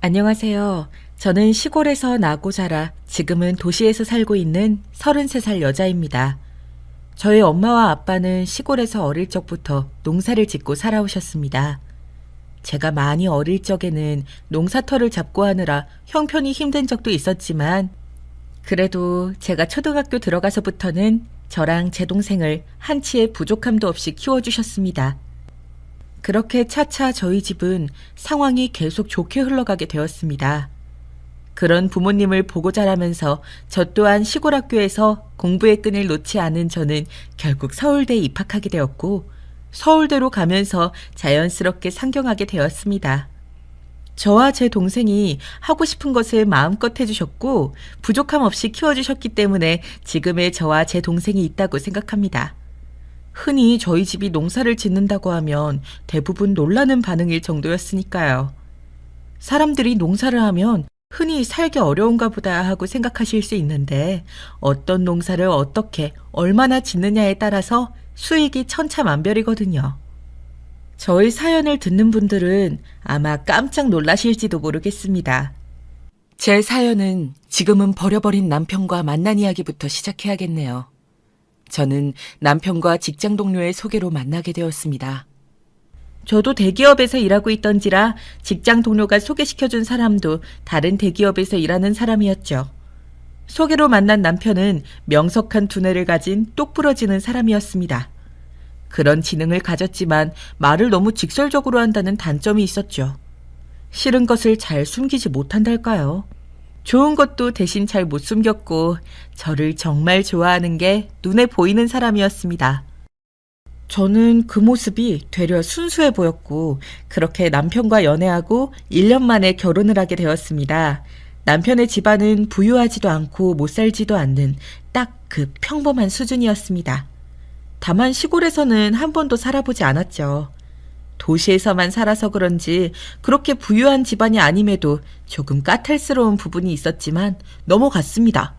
안녕하세요. 저는 시골에서 나고 자라 지금은 도시에서 살고 있는 33살 여자입니다. 저희 엄마와 아빠는 시골에서 어릴 적부터 농사를 짓고 살아오셨습니다. 제가 많이 어릴 적에는 농사터를 잡고 하느라 형편이 힘든 적도 있었지만 그래도 제가 초등학교 들어가서부터는 저랑 제 동생을 한치의 부족함도 없이 키워주셨습니다. 그렇게 차차 저희 집은 상황이 계속 좋게 흘러가게 되었습니다. 그런 부모님을 보고 자라면서 저 또한 시골 학교에서 공부의 끈을 놓지 않은 저는 결국 서울대에 입학하게 되었고 서울대로 가면서 자연스럽게 상경하게 되었습니다. 저와 제 동생이 하고 싶은 것을 마음껏 해주셨고 부족함 없이 키워주셨기 때문에 지금의 저와 제 동생이 있다고 생각합니다. 흔히 저희 집이 농사를 짓는다고 하면 대부분 놀라는 반응일 정도였으니까요. 사람들이 농사를 하면 흔히 살기 어려운가 보다 하고 생각하실 수 있는데 어떤 농사를 어떻게 얼마나 짓느냐에 따라서 수익이 천차만별이거든요. 저희 사연을 듣는 분들은 아마 깜짝 놀라실지도 모르겠습니다. 제 사연은 지금은 버려버린 남편과 만난 이야기부터 시작해야겠네요. 저는 남편과 직장 동료의 소개로 만나게 되었습니다. 저도 대기업에서 일하고 있던지라 직장 동료가 소개시켜준 사람도 다른 대기업에서 일하는 사람이었죠. 소개로 만난 남편은 명석한 두뇌를 가진 똑부러지는 사람이었습니다. 그런 지능을 가졌지만 말을 너무 직설적으로 한다는 단점이 있었죠. 싫은 것을 잘 숨기지 못한달까요? 좋은 것도 대신 잘 못 숨겼고 저를 정말 좋아하는 게 눈에 보이는 사람이었습니다. 저는 그 모습이 되려 순수해 보였고 그렇게 남편과 연애하고 1년 만에 결혼을 하게 되었습니다. 남편의 집안은 부유하지도 않고 못 살지도 않는 딱 그 평범한 수준이었습니다. 다만 시골에서는 한 번도 살아보지 않았죠. 도시에서만 살아서 그런지 그렇게 부유한 집안이 아님에도 조금 까탈스러운 부분이 있었지만 넘어갔습니다.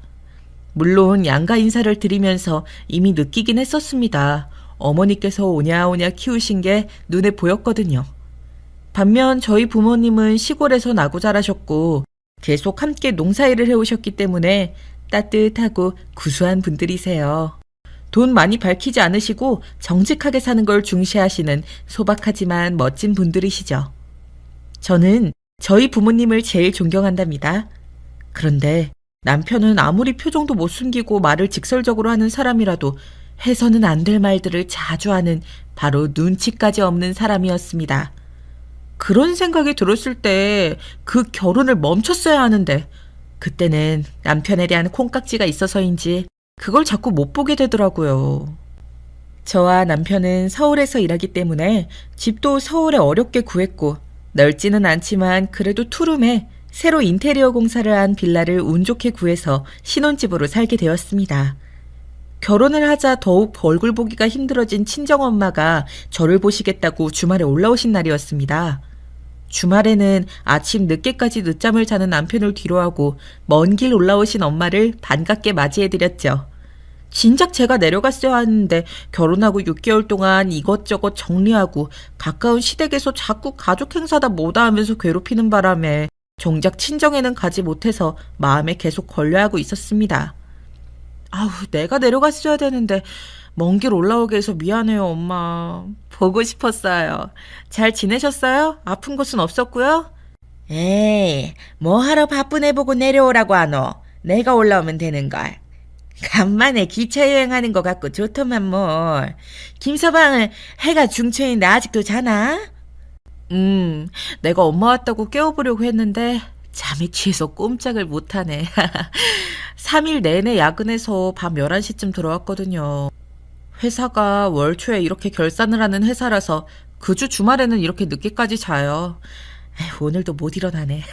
물론 양가 인사를 드리면서 이미 느끼긴 했었습니다. 어머니께서 오냐오냐 키우신 게 눈에 보였거든요. 반면 저희 부모님은 시골에서 나고 자라셨고 계속 함께 농사일을 해오셨기 때문에 따뜻하고 구수한 분들이세요. 돈 많이 밝히지 않으시고 정직하게 사는 걸 중시하시는 소박하지만 멋진 분들이시죠. 저는 저희 부모님을 제일 존경한답니다. 그런데 남편은 아무리 표정도 못 숨기고 말을 직설적으로 하는 사람이라도 해서는 안 될 말들을 자주 하는 바로 눈치까지 없는 사람이었습니다. 그런 생각이 들었을 때 그 결혼을 멈췄어야 하는데 그때는 남편에 대한 콩깍지가 있어서인지 그걸 자꾸 못 보게 되더라고요. 저와 남편은 서울에서 일하기 때문에 집도 서울에 어렵게 구했고 넓지는 않지만 그래도 투룸에 새로 인테리어 공사를 한 빌라를 운 좋게 구해서 신혼집으로 살게 되었습니다. 결혼을 하자 더욱 얼굴 보기가 힘들어진 친정엄마가 저를 보시겠다고 주말에 올라오신 날이었습니다. 주말에는 아침 늦게까지 늦잠을 자는 남편을 뒤로하고 먼 길 올라오신 엄마를 반갑게 맞이해드렸죠. 진작 제가 내려갔어야 하는데 결혼하고 6개월 동안 이것저것 정리하고 가까운 시댁에서 자꾸 가족 행사다 뭐다 하면서 괴롭히는 바람에 정작 친정에는 가지 못해서 마음에 계속 걸려하고 있었습니다. 아우, 내가 내려갔어야 되는데 먼 길 올라오게 해서 미안해요, 엄마. 보고 싶었어요. 잘 지내셨어요? 아픈 곳은 없었고요? 에이, 뭐 하러 바쁜 애 보고 내려오라고 하노? 내가 올라오면 되는걸. 간만에 기차 여행하는 것 같고 좋더만 뭘. 김서방은 해가 중천인데 아직도 자나? 내가 엄마 왔다고 깨워보려고 했는데 잠에 취해서 꼼짝을 못하네. 3일 내내 야근해서 밤 11시쯤 들어왔거든요. 회사가 월 초에 이렇게 결산을 하는 회사라서 그 주 주말에는 이렇게 늦게까지 자요. 에휴, 오늘도 못 일어나네.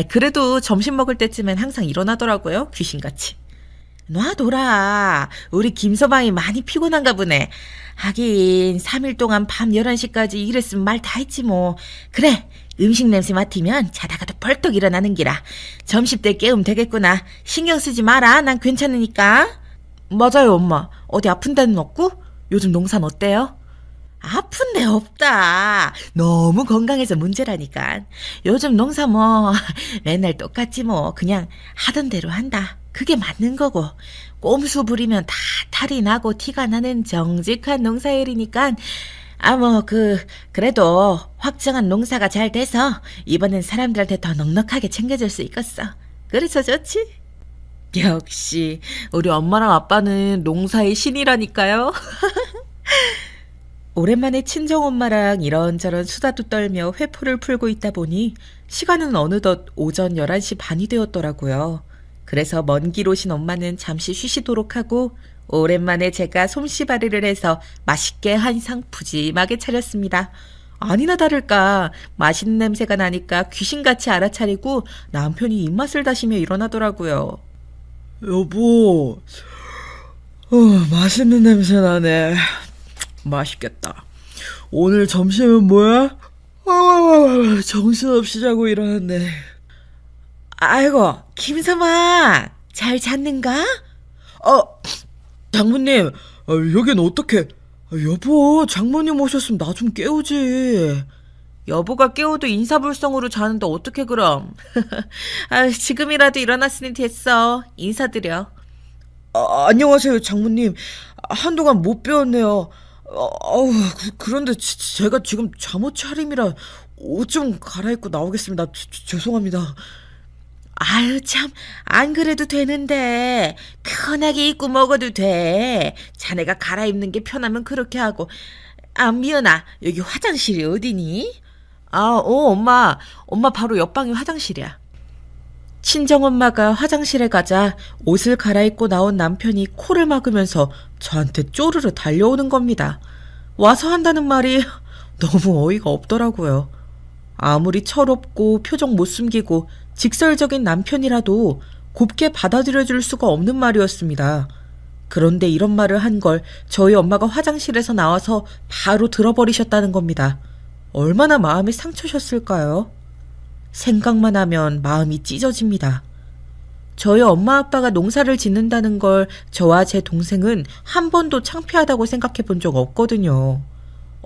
그래도 점심 먹을 때쯤엔 항상 일어나더라고요. 귀신같이. 놔둬라. 우리 김서방이 많이 피곤한가 보네. 하긴 3일 동안 밤 11시까지 일했으면 말 다 했지 뭐. 그래, 음식 냄새 맡으면 자다가도 벌떡 일어나는 기라. 점심때 깨우면 되겠구나. 신경 쓰지 마라. 난 괜찮으니까. 맞아요, 엄마. 어디 아픈 데는 없고? 요즘 농사는 어때요? 아픈 데 없다. 너무 건강해서 문제라니까. 요즘 농사 뭐 맨날 똑같지 뭐. 그냥 하던 대로 한다. 그게 맞는 거고. 꼼수 부리면 다 탈이 나고 티가 나는 정직한 농사일이니까 그래도 확정한 농사가 잘 돼서 이번엔 사람들한테 더 넉넉하게 챙겨줄 수 있겠어. 그래서 좋지? 역시 우리 엄마랑 아빠는 농사의 신이라니까요. 오랜만에 친정엄마랑 이런저런 수다도 떨며 회포를 풀고 있다 보니 시간은 어느덧 오전 11시 반이 되었더라고요. 그래서 먼 길 오신 엄마는 잠시 쉬시도록 하고 오랜만에 제가 솜씨발이를 해서 맛있게 한상 푸짐하게 차렸습니다. 아니나 다를까 맛있는 냄새가 나니까 귀신같이 알아차리고 남편이 입맛을 다시며 일어나더라고요. 여보, 맛있는 냄새 나네. 맛있겠다. 오늘 점심은 뭐야? 정신없이 자고 일어났네. 아이고, 김서방, 잘 잤는가? 장모님, 여긴 어떻게? 여보, 장모님 오셨으면 나 좀 깨우지. 여보가 깨워도 인사불성으로 자는데 어떻게 그럼? 지금이라도 일어났으니 됐어. 인사드려. 안녕하세요, 장모님. 한동안 못 뵈었네요. 그런데 제가 지금 잠옷 차림이라 옷 좀 갈아입고 나오겠습니다. 죄송합니다. 아유, 참, 안 그래도 되는데. 편하게 입고 먹어도 돼. 자네가 갈아입는 게 편하면 그렇게 하고. 미연아, 여기 화장실이 어디니? 엄마. 엄마 바로 옆방이 화장실이야. 친정엄마가 화장실에 가자 옷을 갈아입고 나온 남편이 코를 막으면서 저한테 쪼르르 달려오는 겁니다. 와서 한다는 말이 너무 어이가 없더라고요. 아무리 철없고 표정 못 숨기고 직설적인 남편이라도 곱게 받아들여줄 수가 없는 말이었습니다. 그런데 이런 말을 한 걸 저희 엄마가 화장실에서 나와서 바로 들어버리셨다는 겁니다. 얼마나 마음이 상처셨을까요? 생각만 하면 마음이 찢어집니다. 저희 엄마 아빠가 농사를 짓는다는 걸 저와 제 동생은 한 번도 창피하다고 생각해 본 적 없거든요.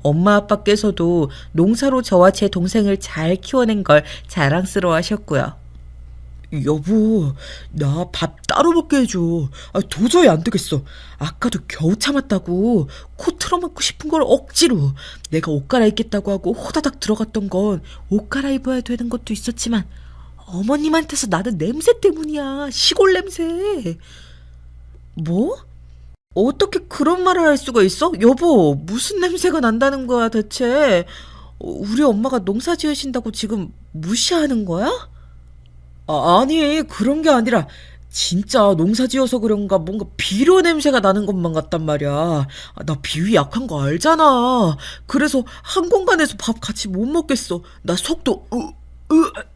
엄마 아빠께서도 농사로 저와 제 동생을 잘 키워낸 걸 자랑스러워 하셨고요. 여보, 나 밥 따로 먹게 해줘. 도저히 안 되겠어. 아까도 겨우 참았다고 코 틀어막고 싶은 걸 억지로. 내가 옷 갈아입겠다고 하고 호다닥 들어갔던 건 옷 갈아입어야 되는 것도 있었지만 어머님한테서 나는 냄새 때문이야. 시골 냄새. 뭐? 어떻게 그런 말을 할 수가 있어? 여보, 무슨 냄새가 난다는 거야 대체? 우리 엄마가 농사 지으신다고 지금 무시하는 거야? 아니, 그런 게 아니라 진짜 농사 지어서 그런가 뭔가 비료 냄새가 나는 것만 같단 말이야. 나 비위 약한 거 알잖아. 그래서 한 공간에서 밥 같이 못 먹겠어. 나 속도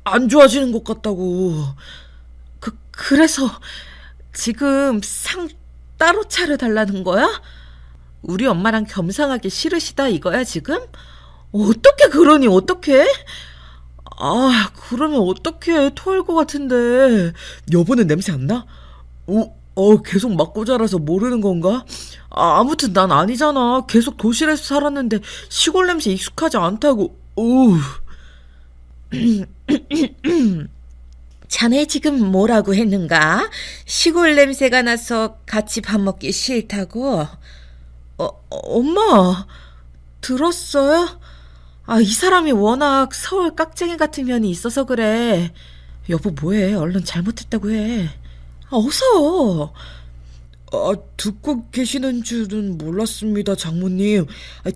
안 좋아지는 것 같다고. 그래서 지금 상 따로 차려달라는 거야? 우리 엄마랑 겸상하기 싫으시다 이거야 지금? 어떻게 그러니 어떻게? 그러면 어떡해. 토할 것 같은데. 여보는 냄새 안 나? 계속 맞고 자라서 모르는 건가? 아무튼 난 아니잖아. 계속 도시에서 살았는데 시골 냄새 익숙하지 않다고. 자네 지금 뭐라고 했는가? 시골 냄새가 나서 같이 밥 먹기 싫다고? 엄마, 들었어요? 이 사람이 워낙 서울 깍쟁이 같은 면이 있어서 그래. 여보, 뭐해? 얼른 잘못했다고 해. 어서. 듣고 계시는 줄은 몰랐습니다, 장모님.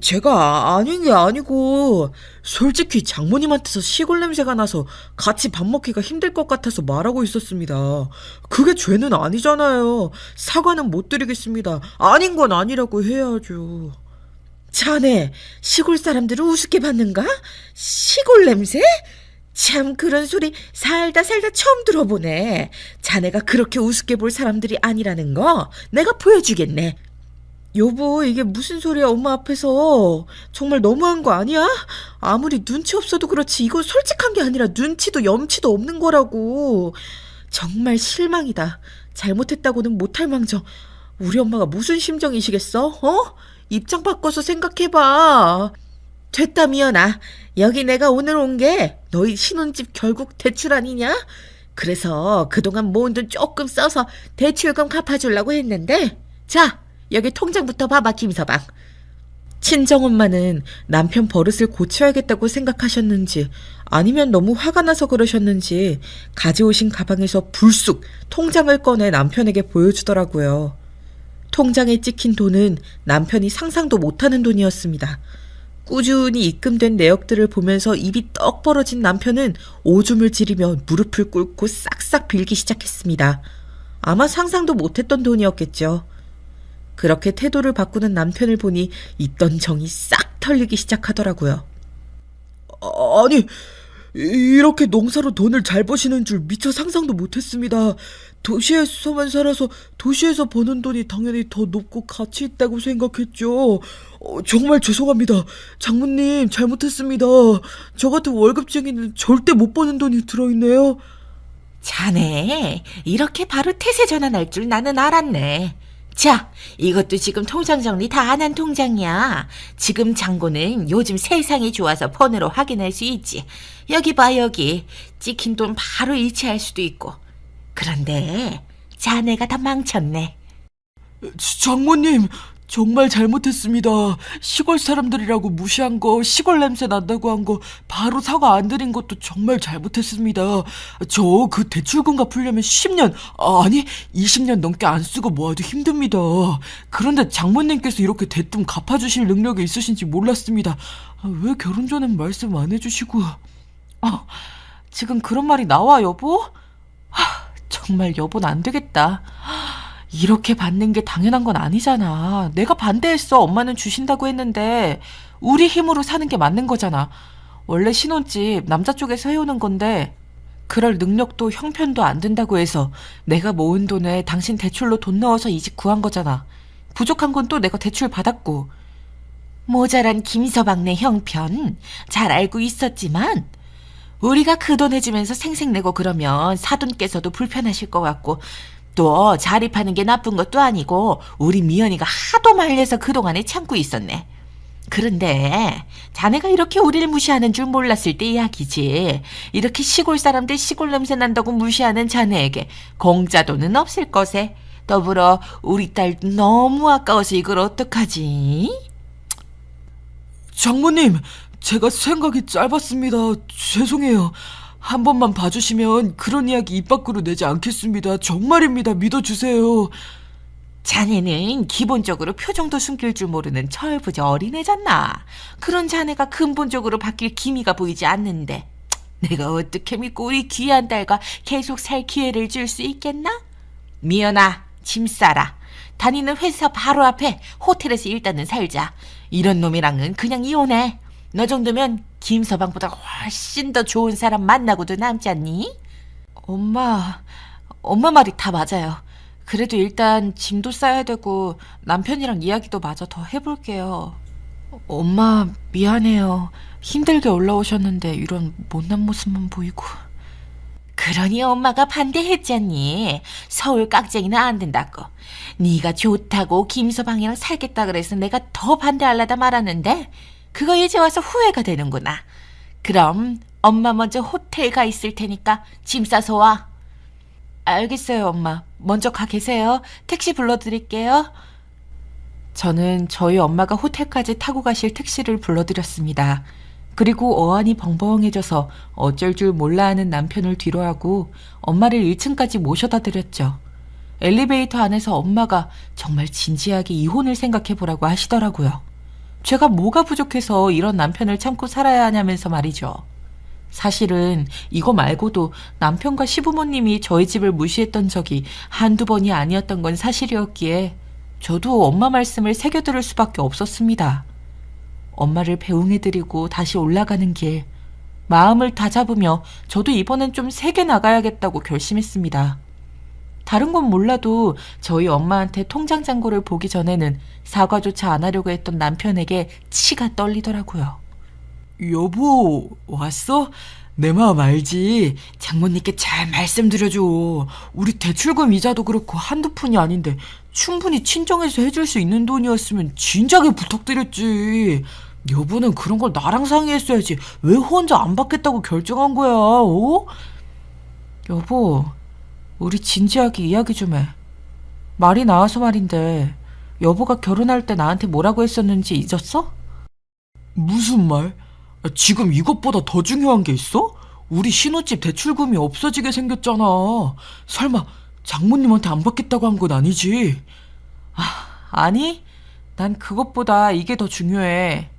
제가 아닌 게 아니고, 솔직히 장모님한테서 시골 냄새가 나서 같이 밥 먹기가 힘들 것 같아서 말하고 있었습니다. 그게 죄는 아니잖아요. 사과는 못 드리겠습니다. 아닌 건 아니라고 해야죠. 자네 시골 사람들을 우습게 봤는가? 시골 냄새? 참 그런 소리 살다 처음 들어보네. 자네가 그렇게 우습게 볼 사람들이 아니라는 거 내가 보여주겠네. 여보, 이게 무슨 소리야, 엄마 앞에서. 정말 너무한 거 아니야? 아무리 눈치 없어도 그렇지 이건 솔직한 게 아니라 눈치도 염치도 없는 거라고. 정말 실망이다. 잘못했다고는 못할 망정. 우리 엄마가 무슨 심정이시겠어? 입장 바꿔서 생각해봐. 됐다, 미연아. 여기 내가 오늘 온 게 너희 신혼집 결국 대출 아니냐? 그래서 그동안 모은 돈 조금 써서 대출금 갚아주려고 했는데, 자, 여기 통장부터 봐봐, 김서방. 친정엄마는 남편 버릇을 고쳐야겠다고 생각하셨는지 아니면 너무 화가 나서 그러셨는지 가져오신 가방에서 불쑥 통장을 꺼내 남편에게 보여주더라고요. 통장에 찍힌 돈은 남편이 상상도 못하는 돈이었습니다. 꾸준히 입금된 내역들을 보면서 입이 떡 벌어진 남편은 오줌을 지리며 무릎을 꿇고 싹싹 빌기 시작했습니다. 아마 상상도 못했던 돈이었겠죠. 그렇게 태도를 바꾸는 남편을 보니 있던 정이 싹 털리기 시작하더라고요. 아니, 이렇게 농사로 돈을 잘 버시는 줄 미처 상상도 못했습니다. 도시에서만 살아서 도시에서 버는 돈이 당연히 더 높고 가치 있다고 생각했죠. 정말 죄송합니다. 장모님, 잘못했습니다. 저 같은 월급쟁이는 절대 못 버는 돈이 들어있네요. 자네, 이렇게 바로 태세 전환할 줄 나는 알았네. 자, 이것도 지금 통장 정리 다 안 한 통장이야. 지금 잔고는 요즘 세상이 좋아서 폰으로 확인할 수 있지. 여기 봐, 여기. 찍힌 돈 바로 일치할 수도 있고. 그런데 자네가 다 망쳤네. 장모님, 정말 잘못했습니다. 시골 사람들이라고 무시한 거, 시골 냄새 난다고 한 거, 바로 사과 안 드린 것도 정말 잘못했습니다. 저 그 대출금 갚으려면 10년, 아니 20년 넘게 안 쓰고 모아도 힘듭니다. 그런데 장모님께서 이렇게 대뜸 갚아주실 능력이 있으신지 몰랐습니다. 왜 결혼 전엔 말씀 안 해주시고. 지금 그런 말이 나와, 여보? 정말 여보는 안 되겠다. 이렇게 받는 게 당연한 건 아니잖아. 내가 반대했어. 엄마는 주신다고 했는데 우리 힘으로 사는 게 맞는 거잖아. 원래 신혼집 남자 쪽에서 해오는 건데 그럴 능력도 형편도 안 된다고 해서 내가 모은 돈에 당신 대출로 돈 넣어서 이 집 구한 거잖아. 부족한 건 또 내가 대출 받았고. 모자란 김서방네 형편 잘 알고 있었지만 우리가 그 돈 해주면서 생색내고 그러면 사돈께서도 불편하실 것 같고 또 자립하는 게 나쁜 것도 아니고 우리 미연이가 하도 말려서 그동안에 참고 있었네. 그런데 자네가 이렇게 우리를 무시하는 줄 몰랐을 때 이야기지. 이렇게 시골 사람들 시골 냄새 난다고 무시하는 자네에게 공짜돈은 없을 것에 더불어 우리 딸 너무 아까워서 이걸 어떡하지? 장모님, 제가 생각이 짧았습니다. 죄송해요. 한 번만 봐주시면 그런 이야기 입 밖으로 내지 않겠습니다. 정말입니다. 믿어주세요. 자네는 기본적으로 표정도 숨길 줄 모르는 철부지 어린애잖아. 그런 자네가 근본적으로 바뀔 기미가 보이지 않는데 내가 어떻게 믿고 우리 귀한 딸과 계속 살 기회를 줄 수 있겠나? 미연아, 짐 싸라. 다니는 회사 바로 앞에 호텔에서 일단은 살자. 이런 놈이랑은 그냥 이혼해. 너 정도면 김서방보다 훨씬 더 좋은 사람 만나고도 남지 않니? 엄마 말이 다 맞아요. 그래도 일단 짐도 싸야 되고 남편이랑 이야기도 마저 더 해볼게요. 엄마 미안해요. 힘들게 올라오셨는데 이런 못난 모습만 보이고. 그러니 엄마가 반대했잖니. 서울 깍쟁이는 안 된다고. 네가 좋다고 김서방이랑 살겠다 그래서 내가 더 반대하려다 말았는데 그거 이제 와서 후회가 되는구나. 그럼 엄마 먼저 호텔 가 있을 테니까 짐 싸서 와. 알겠어요, 엄마. 먼저 가 계세요. 택시 불러드릴게요. 저는 저희 엄마가 호텔까지 타고 가실 택시를 불러드렸습니다. 그리고 어안이 벙벙해져서 어쩔 줄 몰라 하는 남편을 뒤로하고 엄마를 1층까지 모셔다 드렸죠. 엘리베이터 안에서 엄마가 정말 진지하게 이혼을 생각해보라고 하시더라고요. 제가 뭐가 부족해서 이런 남편을 참고 살아야 하냐면서 말이죠. 사실은 이거 말고도 남편과 시부모님이 저희 집을 무시했던 적이 한두 번이 아니었던 건 사실이었기에 저도 엄마 말씀을 새겨들을 수밖에 없었습니다. 엄마를 배웅해드리고 다시 올라가는 길, 마음을 다잡으며 저도 이번엔 좀 세게 나가야겠다고 결심했습니다. 다른 건 몰라도 저희 엄마한테 통장 잔고를 보기 전에는 사과조차 안 하려고 했던 남편에게 치가 떨리더라고요. 여보, 왔어? 내 마음 알지? 장모님께 잘 말씀드려줘. 우리 대출금 이자도 그렇고 한두 푼이 아닌데 충분히 친정에서 해줄 수 있는 돈이었으면 진작에 부탁드렸지. 여보는 그런 걸 나랑 상의했어야지. 왜 혼자 안 받겠다고 결정한 거야, 어? 여보, 우리 진지하게 이야기 좀 해. 말이 나와서 말인데 여보가 결혼할 때 나한테 뭐라고 했었는지 잊었어? 무슨 말? 지금 이것보다 더 중요한 게 있어? 우리 신혼집 대출금이 없어지게 생겼잖아. 설마 장모님한테 안 받겠다고 한 건 아니지? 아니, 난 그것보다 이게 더 중요해.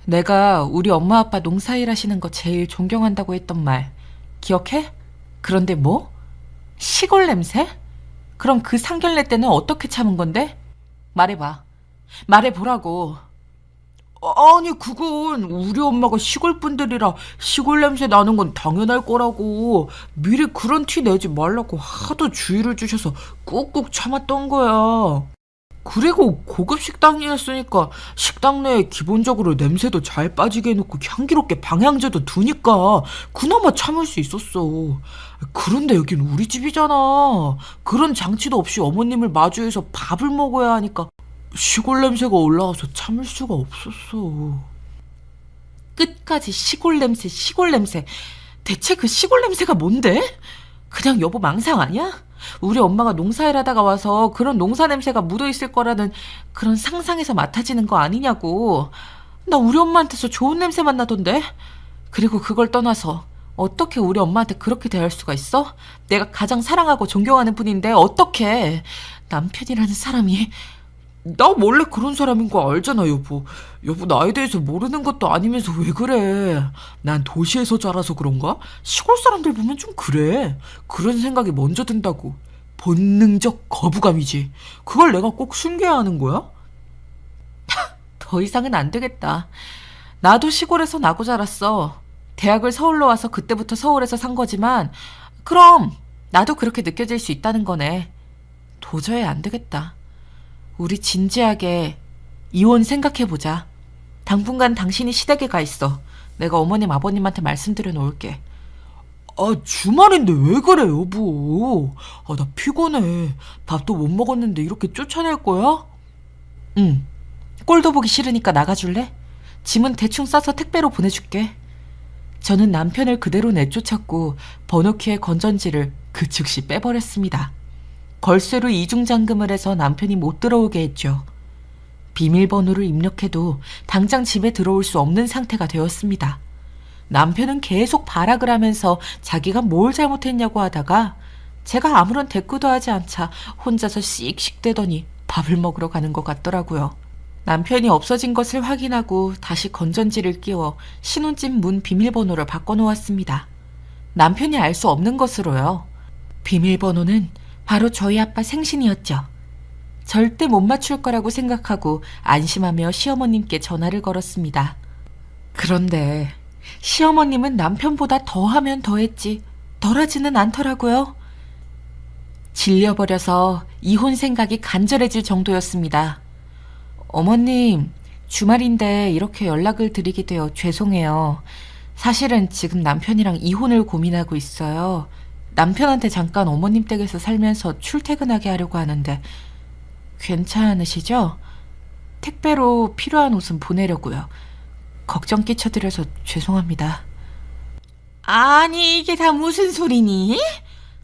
내가 우리 엄마 아빠 농사일 하시는 거 제일 존경한다고 했던 말 기억해? 그런데 뭐? 시골 냄새? 그럼 그 상견례 때는 어떻게 참은 건데? 말해봐. 말해보라고. 아니 그건 우리 엄마가 시골 분들이라 시골 냄새 나는 건 당연할 거라고 미리 그런 티 내지 말라고 하도 주의를 주셔서 꾹꾹 참았던 거야. 그리고 고급 식당이었으니까 식당 내에 기본적으로 냄새도 잘 빠지게 해놓고 향기롭게 방향제도 두니까 그나마 참을 수 있었어. 그런데 여긴 우리 집이잖아. 그런 장치도 없이 어머님을 마주해서 밥을 먹어야 하니까 시골 냄새가 올라와서 참을 수가 없었어. 끝까지 시골 냄새, 시골 냄새. 대체 그 시골 냄새가 뭔데? 그냥 여보 망상 아니야? 우리 엄마가 농사일 하다가 와서 그런 농사 냄새가 묻어있을 거라는 그런 상상에서 맡아지는 거 아니냐고. 나 우리 엄마한테서 좋은 냄새만 나던데? 그리고 그걸 떠나서 어떻게 우리 엄마한테 그렇게 대할 수가 있어? 내가 가장 사랑하고 존경하는 분인데 어떻게 남편이라는 사람이. 나 원래 그런 사람인 거 알잖아, 여보. 여보 나에 대해서 모르는 것도 아니면서 왜 그래? 난 도시에서 자라서 그런가? 시골 사람들 보면 좀 그래. 그런 생각이 먼저 든다고. 본능적 거부감이지. 그걸 내가 꼭 숨겨야 하는 거야? 더 이상은 안 되겠다. 나도 시골에서 나고 자랐어. 대학을 서울로 와서 그때부터 서울에서 산 거지만 그럼 나도 그렇게 느껴질 수 있다는 거네. 도저히 안 되겠다. 우리 진지하게 이혼 생각해보자. 당분간 당신이 시댁에 가 있어. 내가 어머님 아버님한테 말씀드려 놓을게. 주말인데 왜 그래, 여보? 나 피곤해. 밥도 못 먹었는데 이렇게 쫓아낼 거야? 응. 꼴도 보기 싫으니까 나가줄래? 짐은 대충 싸서 택배로 보내줄게. 저는 남편을 그대로 내쫓았고 번호키의 건전지를 그 즉시 빼버렸습니다. 걸쇠로 이중잠금을 해서 남편이 못 들어오게 했죠. 비밀번호를 입력해도 당장 집에 들어올 수 없는 상태가 되었습니다. 남편은 계속 발악을 하면서 자기가 뭘 잘못했냐고 하다가 제가 아무런 대꾸도 하지 않자 혼자서 씩씩대더니 밥을 먹으러 가는 것 같더라고요. 남편이 없어진 것을 확인하고 다시 건전지를 끼워 신혼집 문 비밀번호를 바꿔놓았습니다. 남편이 알 수 없는 것으로요. 비밀번호는 바로 저희 아빠 생신이었죠. 절대 못 맞출 거라고 생각하고 안심하며 시어머님께 전화를 걸었습니다. 그런데 시어머님은 남편보다 더하면 더했지 덜하지는 않더라고요. 질려버려서 이혼 생각이 간절해질 정도였습니다. 어머님, 주말인데 이렇게 연락을 드리게 되어 죄송해요. 사실은 지금 남편이랑 이혼을 고민하고 있어요. 남편한테 잠깐 어머님 댁에서 살면서 출퇴근하게 하려고 하는데 괜찮으시죠? 택배로 필요한 옷은 보내려고요. 걱정 끼쳐드려서 죄송합니다. 아니 이게 다 무슨 소리니?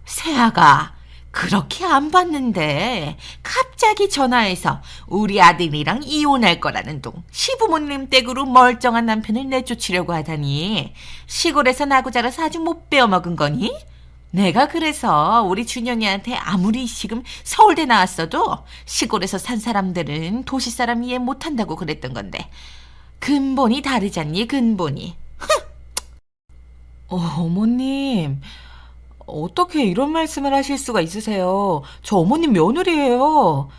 새아가 그렇게 안 봤는데 갑자기 전화해서 우리 아들이랑 이혼할 거라는 둥 시부모님 댁으로 멀쩡한 남편을 내쫓으려고 하다니 시골에서 나고 자라서 아주 못 배워먹은 거니? 내가 그래서 우리 준영이한테 아무리 지금 서울대 나왔어도 시골에서 산 사람들은 도시 사람 이해 못한다고 그랬던 건데 근본이 다르잖니 근본이. 어머님 어떻게 이런 말씀을 하실 수가 있으세요? 저 어머님 며느리예요.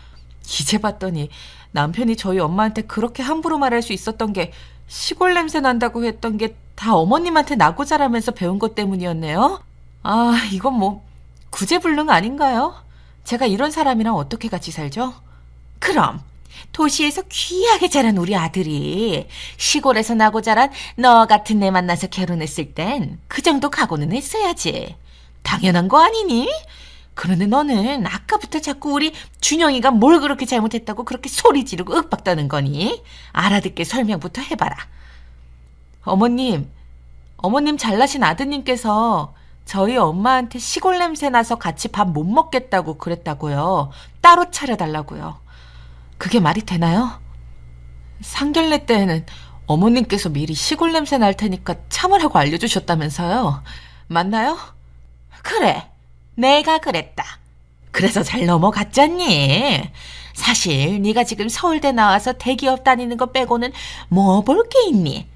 이제 봤더니 남편이 저희 엄마한테 그렇게 함부로 말할 수 있었던 게 시골 냄새 난다고 했던 게 다 어머님한테 나고 자라면서 배운 것 때문이었네요. 이건 뭐 구제불능 아닌가요? 제가 이런 사람이랑 어떻게 같이 살죠? 그럼 도시에서 귀하게 자란 우리 아들이 시골에서 나고 자란 너 같은 애 만나서 결혼했을 땐 그 정도 각오는 했어야지. 당연한 거 아니니? 그런데 너는 아까부터 자꾸 우리 준영이가 뭘 그렇게 잘못했다고 그렇게 소리 지르고 윽박다는 거니? 알아듣게 설명부터 해봐라. 어머님 잘나신 아드님께서 저희 엄마한테 시골 냄새 나서 같이 밥 못 먹겠다고 그랬다고요. 따로 차려달라고요. 그게 말이 되나요? 상견례 때에는 어머님께서 미리 시골 냄새 날 테니까 참으라고 알려주셨다면서요. 맞나요? 그래, 내가 그랬다. 그래서 잘 넘어갔잖니. 사실 네가 지금 서울대 나와서 대기업 다니는 거 빼고는 뭐 볼 게 있니?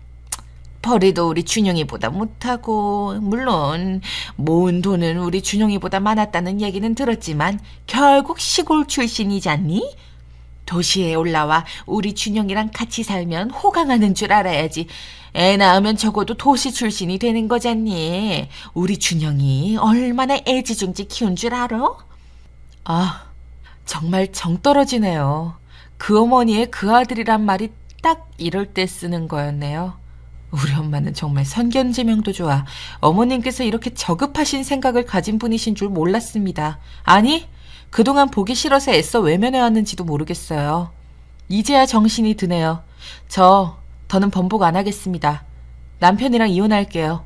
벌이도 우리 준영이보다 못하고, 물론 모은 돈은 우리 준영이보다 많았다는 얘기는 들었지만 결국 시골 출신이잖니? 도시에 올라와 우리 준영이랑 같이 살면 호강하는 줄 알아야지. 애 낳으면 적어도 도시 출신이 되는 거잖니. 우리 준영이 얼마나 애지중지 키운 줄 알아? 아, 정말 정 떨어지네요. 그 어머니의 그 아들이란 말이 딱 이럴 때 쓰는 거였네요. 우리 엄마는 정말 선견지명도 좋아. 어머님께서 이렇게 저급하신 생각을 가진 분이신 줄 몰랐습니다. 아니, 그동안 보기 싫어서 애써 외면해왔는지도 모르겠어요. 이제야 정신이 드네요. 더는 번복 안 하겠습니다. 남편이랑 이혼할게요.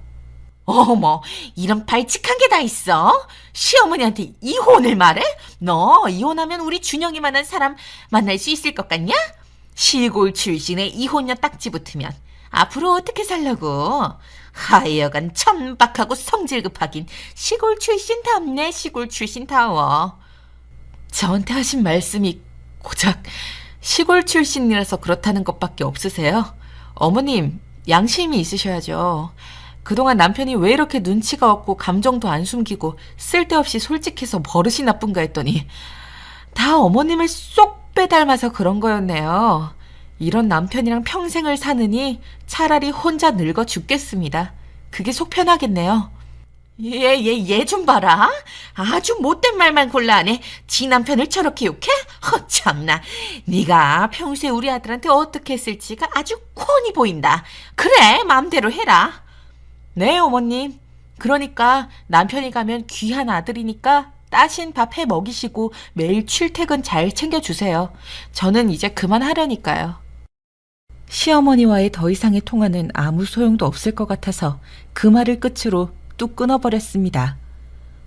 어머, 이런 발칙한 게 다 있어? 시어머니한테 이혼을 말해? 너 이혼하면 우리 준영이만한 사람 만날 수 있을 것 같냐? 시골 출신의 이혼녀 딱지 붙으면 앞으로 어떻게 살려고? 하여간 천박하고 성질급하긴 시골 출신답네. 시골 출신다워. 저한테 하신 말씀이 고작 시골 출신이라서 그렇다는 것밖에 없으세요? 어머님, 양심이 있으셔야죠. 그동안 남편이 왜 이렇게 눈치가 없고 감정도 안 숨기고 쓸데없이 솔직해서 버릇이 나쁜가 했더니 다 어머님을 쏙 빼닮아서 그런 거였네요. 이런 남편이랑 평생을 사느니 차라리 혼자 늙어 죽겠습니다. 그게 속 편하겠네요. 얘 좀 봐라. 아주 못된 말만 골라 하네. 지 남편을 저렇게 욕해? 참나. 네가 평소에 우리 아들한테 어떻게 했을지가 아주 훤히 보인다. 그래, 마음대로 해라. 네, 어머님. 그러니까 남편이 가면 귀한 아들이니까 따신 밥 해 먹이시고 매일 출퇴근 잘 챙겨주세요. 저는 이제 그만하려니까요. 시어머니와의 더 이상의 통화는 아무 소용도 없을 것 같아서 그 말을 끝으로 뚝 끊어버렸습니다.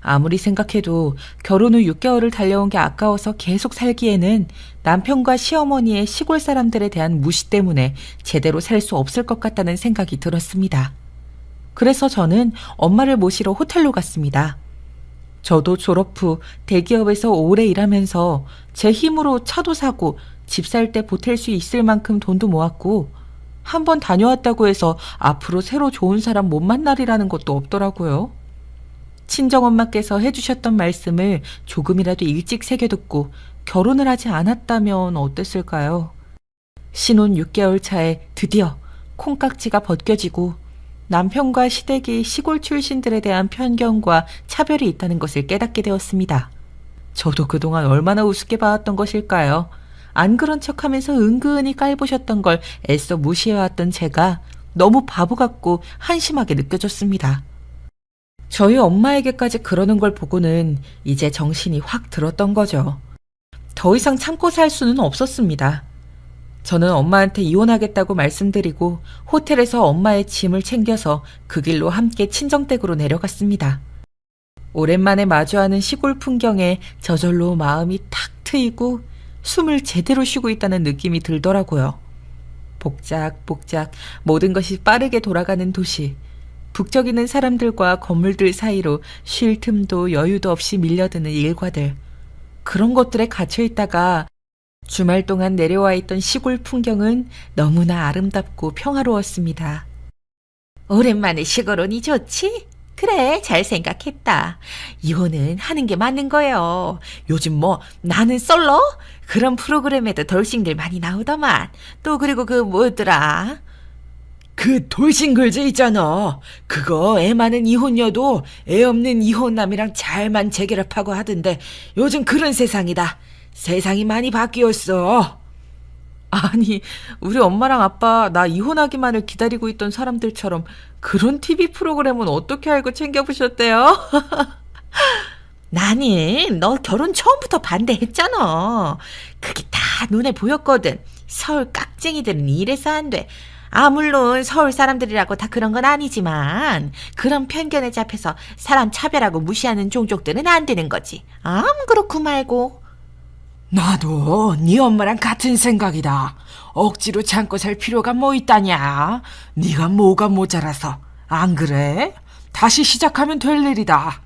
아무리 생각해도 결혼 후 6개월을 달려온 게 아까워서 계속 살기에는 남편과 시어머니의 시골 사람들에 대한 무시 때문에 제대로 살 수 없을 것 같다는 생각이 들었습니다. 그래서 저는 엄마를 모시러 호텔로 갔습니다. 저도 졸업 후 대기업에서 오래 일하면서 제 힘으로 차도 사고 집 살 때 보탤 수 있을 만큼 돈도 모았고 한 번 다녀왔다고 해서 앞으로 새로 좋은 사람 못 만나리라는 것도 없더라고요. 친정엄마께서 해주셨던 말씀을 조금이라도 일찍 새겨듣고 결혼을 하지 않았다면 어땠을까요? 신혼 6개월 차에 드디어 콩깍지가 벗겨지고 남편과 시댁이 시골 출신들에 대한 편견과 차별이 있다는 것을 깨닫게 되었습니다. 저도 그동안 얼마나 우습게 봐왔던 것일까요? 안 그런 척하면서 은근히 깔보셨던 걸 애써 무시해왔던 제가 너무 바보 같고 한심하게 느껴졌습니다. 저희 엄마에게까지 그러는 걸 보고는 이제 정신이 확 들었던 거죠. 더 이상 참고 살 수는 없었습니다. 저는 엄마한테 이혼하겠다고 말씀드리고 호텔에서 엄마의 짐을 챙겨서 그 길로 함께 친정댁으로 내려갔습니다. 오랜만에 마주하는 시골 풍경에 저절로 마음이 탁 트이고 숨을 제대로 쉬고 있다는 느낌이 들더라고요. 복작복작 모든 것이 빠르게 돌아가는 도시. 북적이는 사람들과 건물들 사이로 쉴 틈도 여유도 없이 밀려드는 일과들. 그런 것들에 갇혀있다가 주말 동안 내려와 있던 시골 풍경은 너무나 아름답고 평화로웠습니다. 오랜만에 시골오니 좋지? 그래, 잘 생각했다. 이혼은 하는 게 맞는 거예요. 요즘 뭐 나는 솔로? 그런 프로그램에도 돌싱들 많이 나오더만. 또 그리고 그 뭐였더라? 그 돌싱글즈 있잖아. 그거 애 많은 이혼녀도 애 없는 이혼남이랑 잘만 재결합하고 하던데 요즘 그런 세상이다. 세상이 많이 바뀌었어. 아니, 우리 엄마랑 아빠 나 이혼하기만을 기다리고 있던 사람들처럼 그런 TV 프로그램은 어떻게 알고 챙겨보셨대요? 나는 너 결혼 처음부터 반대했잖아. 그게 다 눈에 보였거든. 서울 깍쟁이들은 이래서 안 돼. 아, 물론 서울 사람들이라고 다 그런 건 아니지만 그런 편견에 잡혀서 사람 차별하고 무시하는 종족들은 안 되는 거지. 그렇고 말고. 나도 네 엄마랑 같은 생각이다. 억지로 참고 살 필요가 뭐 있다냐. 네가 뭐가 모자라서. 안 그래? 다시 시작하면 될 일이다.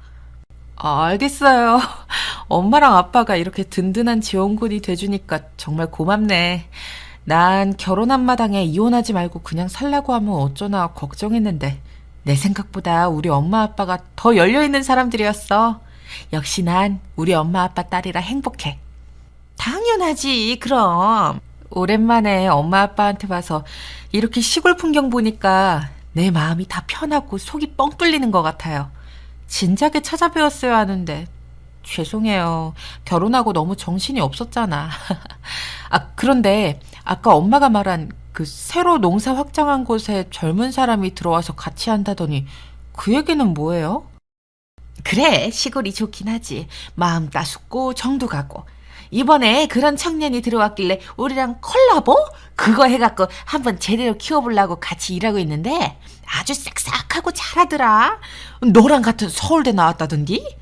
알겠어요. 엄마랑 아빠가 이렇게 든든한 지원군이 돼주니까 정말 고맙네. 난 결혼한 마당에 이혼하지 말고 그냥 살라고 하면 어쩌나 걱정했는데 내 생각보다 우리 엄마 아빠가 더 열려있는 사람들이었어. 역시 난 우리 엄마 아빠 딸이라 행복해. 당연하지, 그럼. 오랜만에 엄마 아빠한테 와서 이렇게 시골 풍경 보니까 내 마음이 다 편하고 속이 뻥 뚫리는 것 같아요. 진작에 찾아뵈었어야 하는데 죄송해요. 결혼하고 너무 정신이 없었잖아. 그런데 아까 엄마가 말한 그 새로 농사 확장한 곳에 젊은 사람이 들어와서 같이 한다더니 그 얘기는 뭐예요? 그래, 시골이 좋긴 하지. 마음 따숩고 정도 가고. 이번에 그런 청년이 들어왔길래 우리랑 콜라보? 그거 해갖고 한번 제대로 키워보려고 같이 일하고 있는데 아주 싹싹하고 잘하더라. 너랑 같은 서울대 나왔다던디?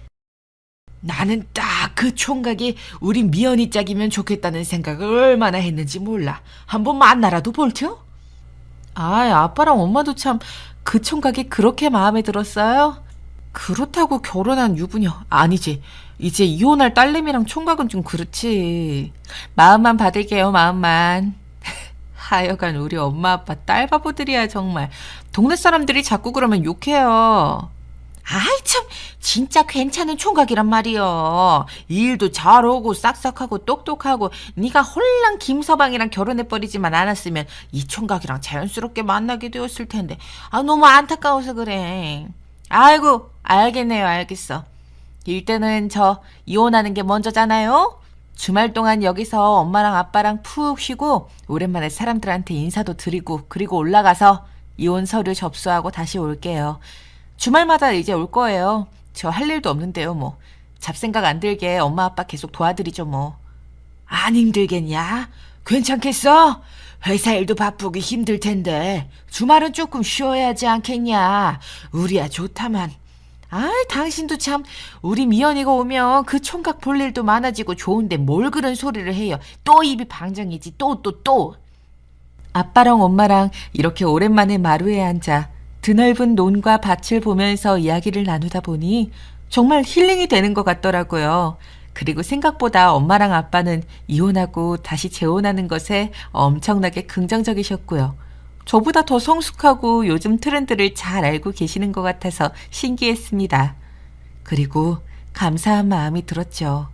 나는 딱 그 총각이 우리 미연이 짝이면 좋겠다는 생각을 얼마나 했는지 몰라. 한번 만나라도 볼텨? 아빠랑 엄마도 참 그 총각이 그렇게 마음에 들었어요? 그렇다고 결혼한 유부녀 아니지. 이제 이혼할 딸내미랑 총각은 좀 그렇지. 마음만 받을게요, 마음만. 하여간 우리 엄마 아빠 딸 바보들이야 정말. 동네 사람들이 자꾸 그러면 욕해요. 아이 참, 진짜 괜찮은 총각이란 말이여. 일도 잘하고 싹싹하고 똑똑하고 네가 홀랑 김서방이랑 결혼해버리지만 않았으면 이 총각이랑 자연스럽게 만나게 되었을 텐데 너무 안타까워서 그래. 아이고, 알겠네요, 알겠어. 일단은 저 이혼하는 게 먼저잖아요. 주말 동안 여기서 엄마랑 아빠랑 푹 쉬고 오랜만에 사람들한테 인사도 드리고 그리고 올라가서 이혼 서류 접수하고 다시 올게요. 주말마다 이제 올 거예요. 저 할 일도 없는데요, 뭐. 잡생각 안 들게 엄마 아빠 계속 도와드리죠, 뭐. 안 힘들겠냐? 괜찮겠어? 회사 일도 바쁘기 힘들 텐데 주말은 조금 쉬어야 하지 않겠냐? 우리야 좋다만. 당신도 참 우리 미연이가 오면 그 총각 볼 일도 많아지고 좋은데 뭘 그런 소리를 해요. 또 입이 방정이지. 또. 아빠랑 엄마랑 이렇게 오랜만에 마루에 앉아 드넓은 논과 밭을 보면서 이야기를 나누다 보니 정말 힐링이 되는 것 같더라고요. 그리고 생각보다 엄마랑 아빠는 이혼하고 다시 재혼하는 것에 엄청나게 긍정적이셨고요. 저보다 더 성숙하고 요즘 트렌드를 잘 알고 계시는 것 같아서 신기했습니다. 그리고 감사한 마음이 들었죠.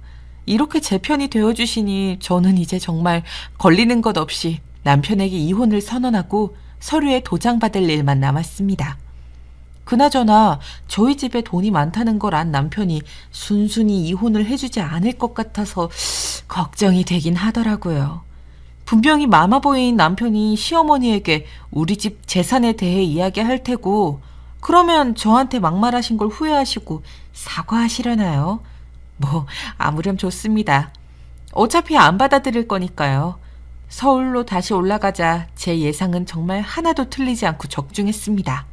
이렇게 제 편이 되어주시니 저는 이제 정말 걸리는 것 없이 남편에게 이혼을 선언하고 서류에 도장받을 일만 남았습니다. 그나저나 저희 집에 돈이 많다는 걸 안 남편이 순순히 이혼을 해주지 않을 것 같아서 걱정이 되긴 하더라고요. 분명히 마마보이인 남편이 시어머니에게 우리 집 재산에 대해 이야기할 테고 그러면 저한테 막말하신 걸 후회하시고 사과하시려나요? 뭐 아무렴 좋습니다. 어차피 안 받아들일 거니까요. 서울로 다시 올라가자 제 예상은 정말 하나도 틀리지 않고 적중했습니다.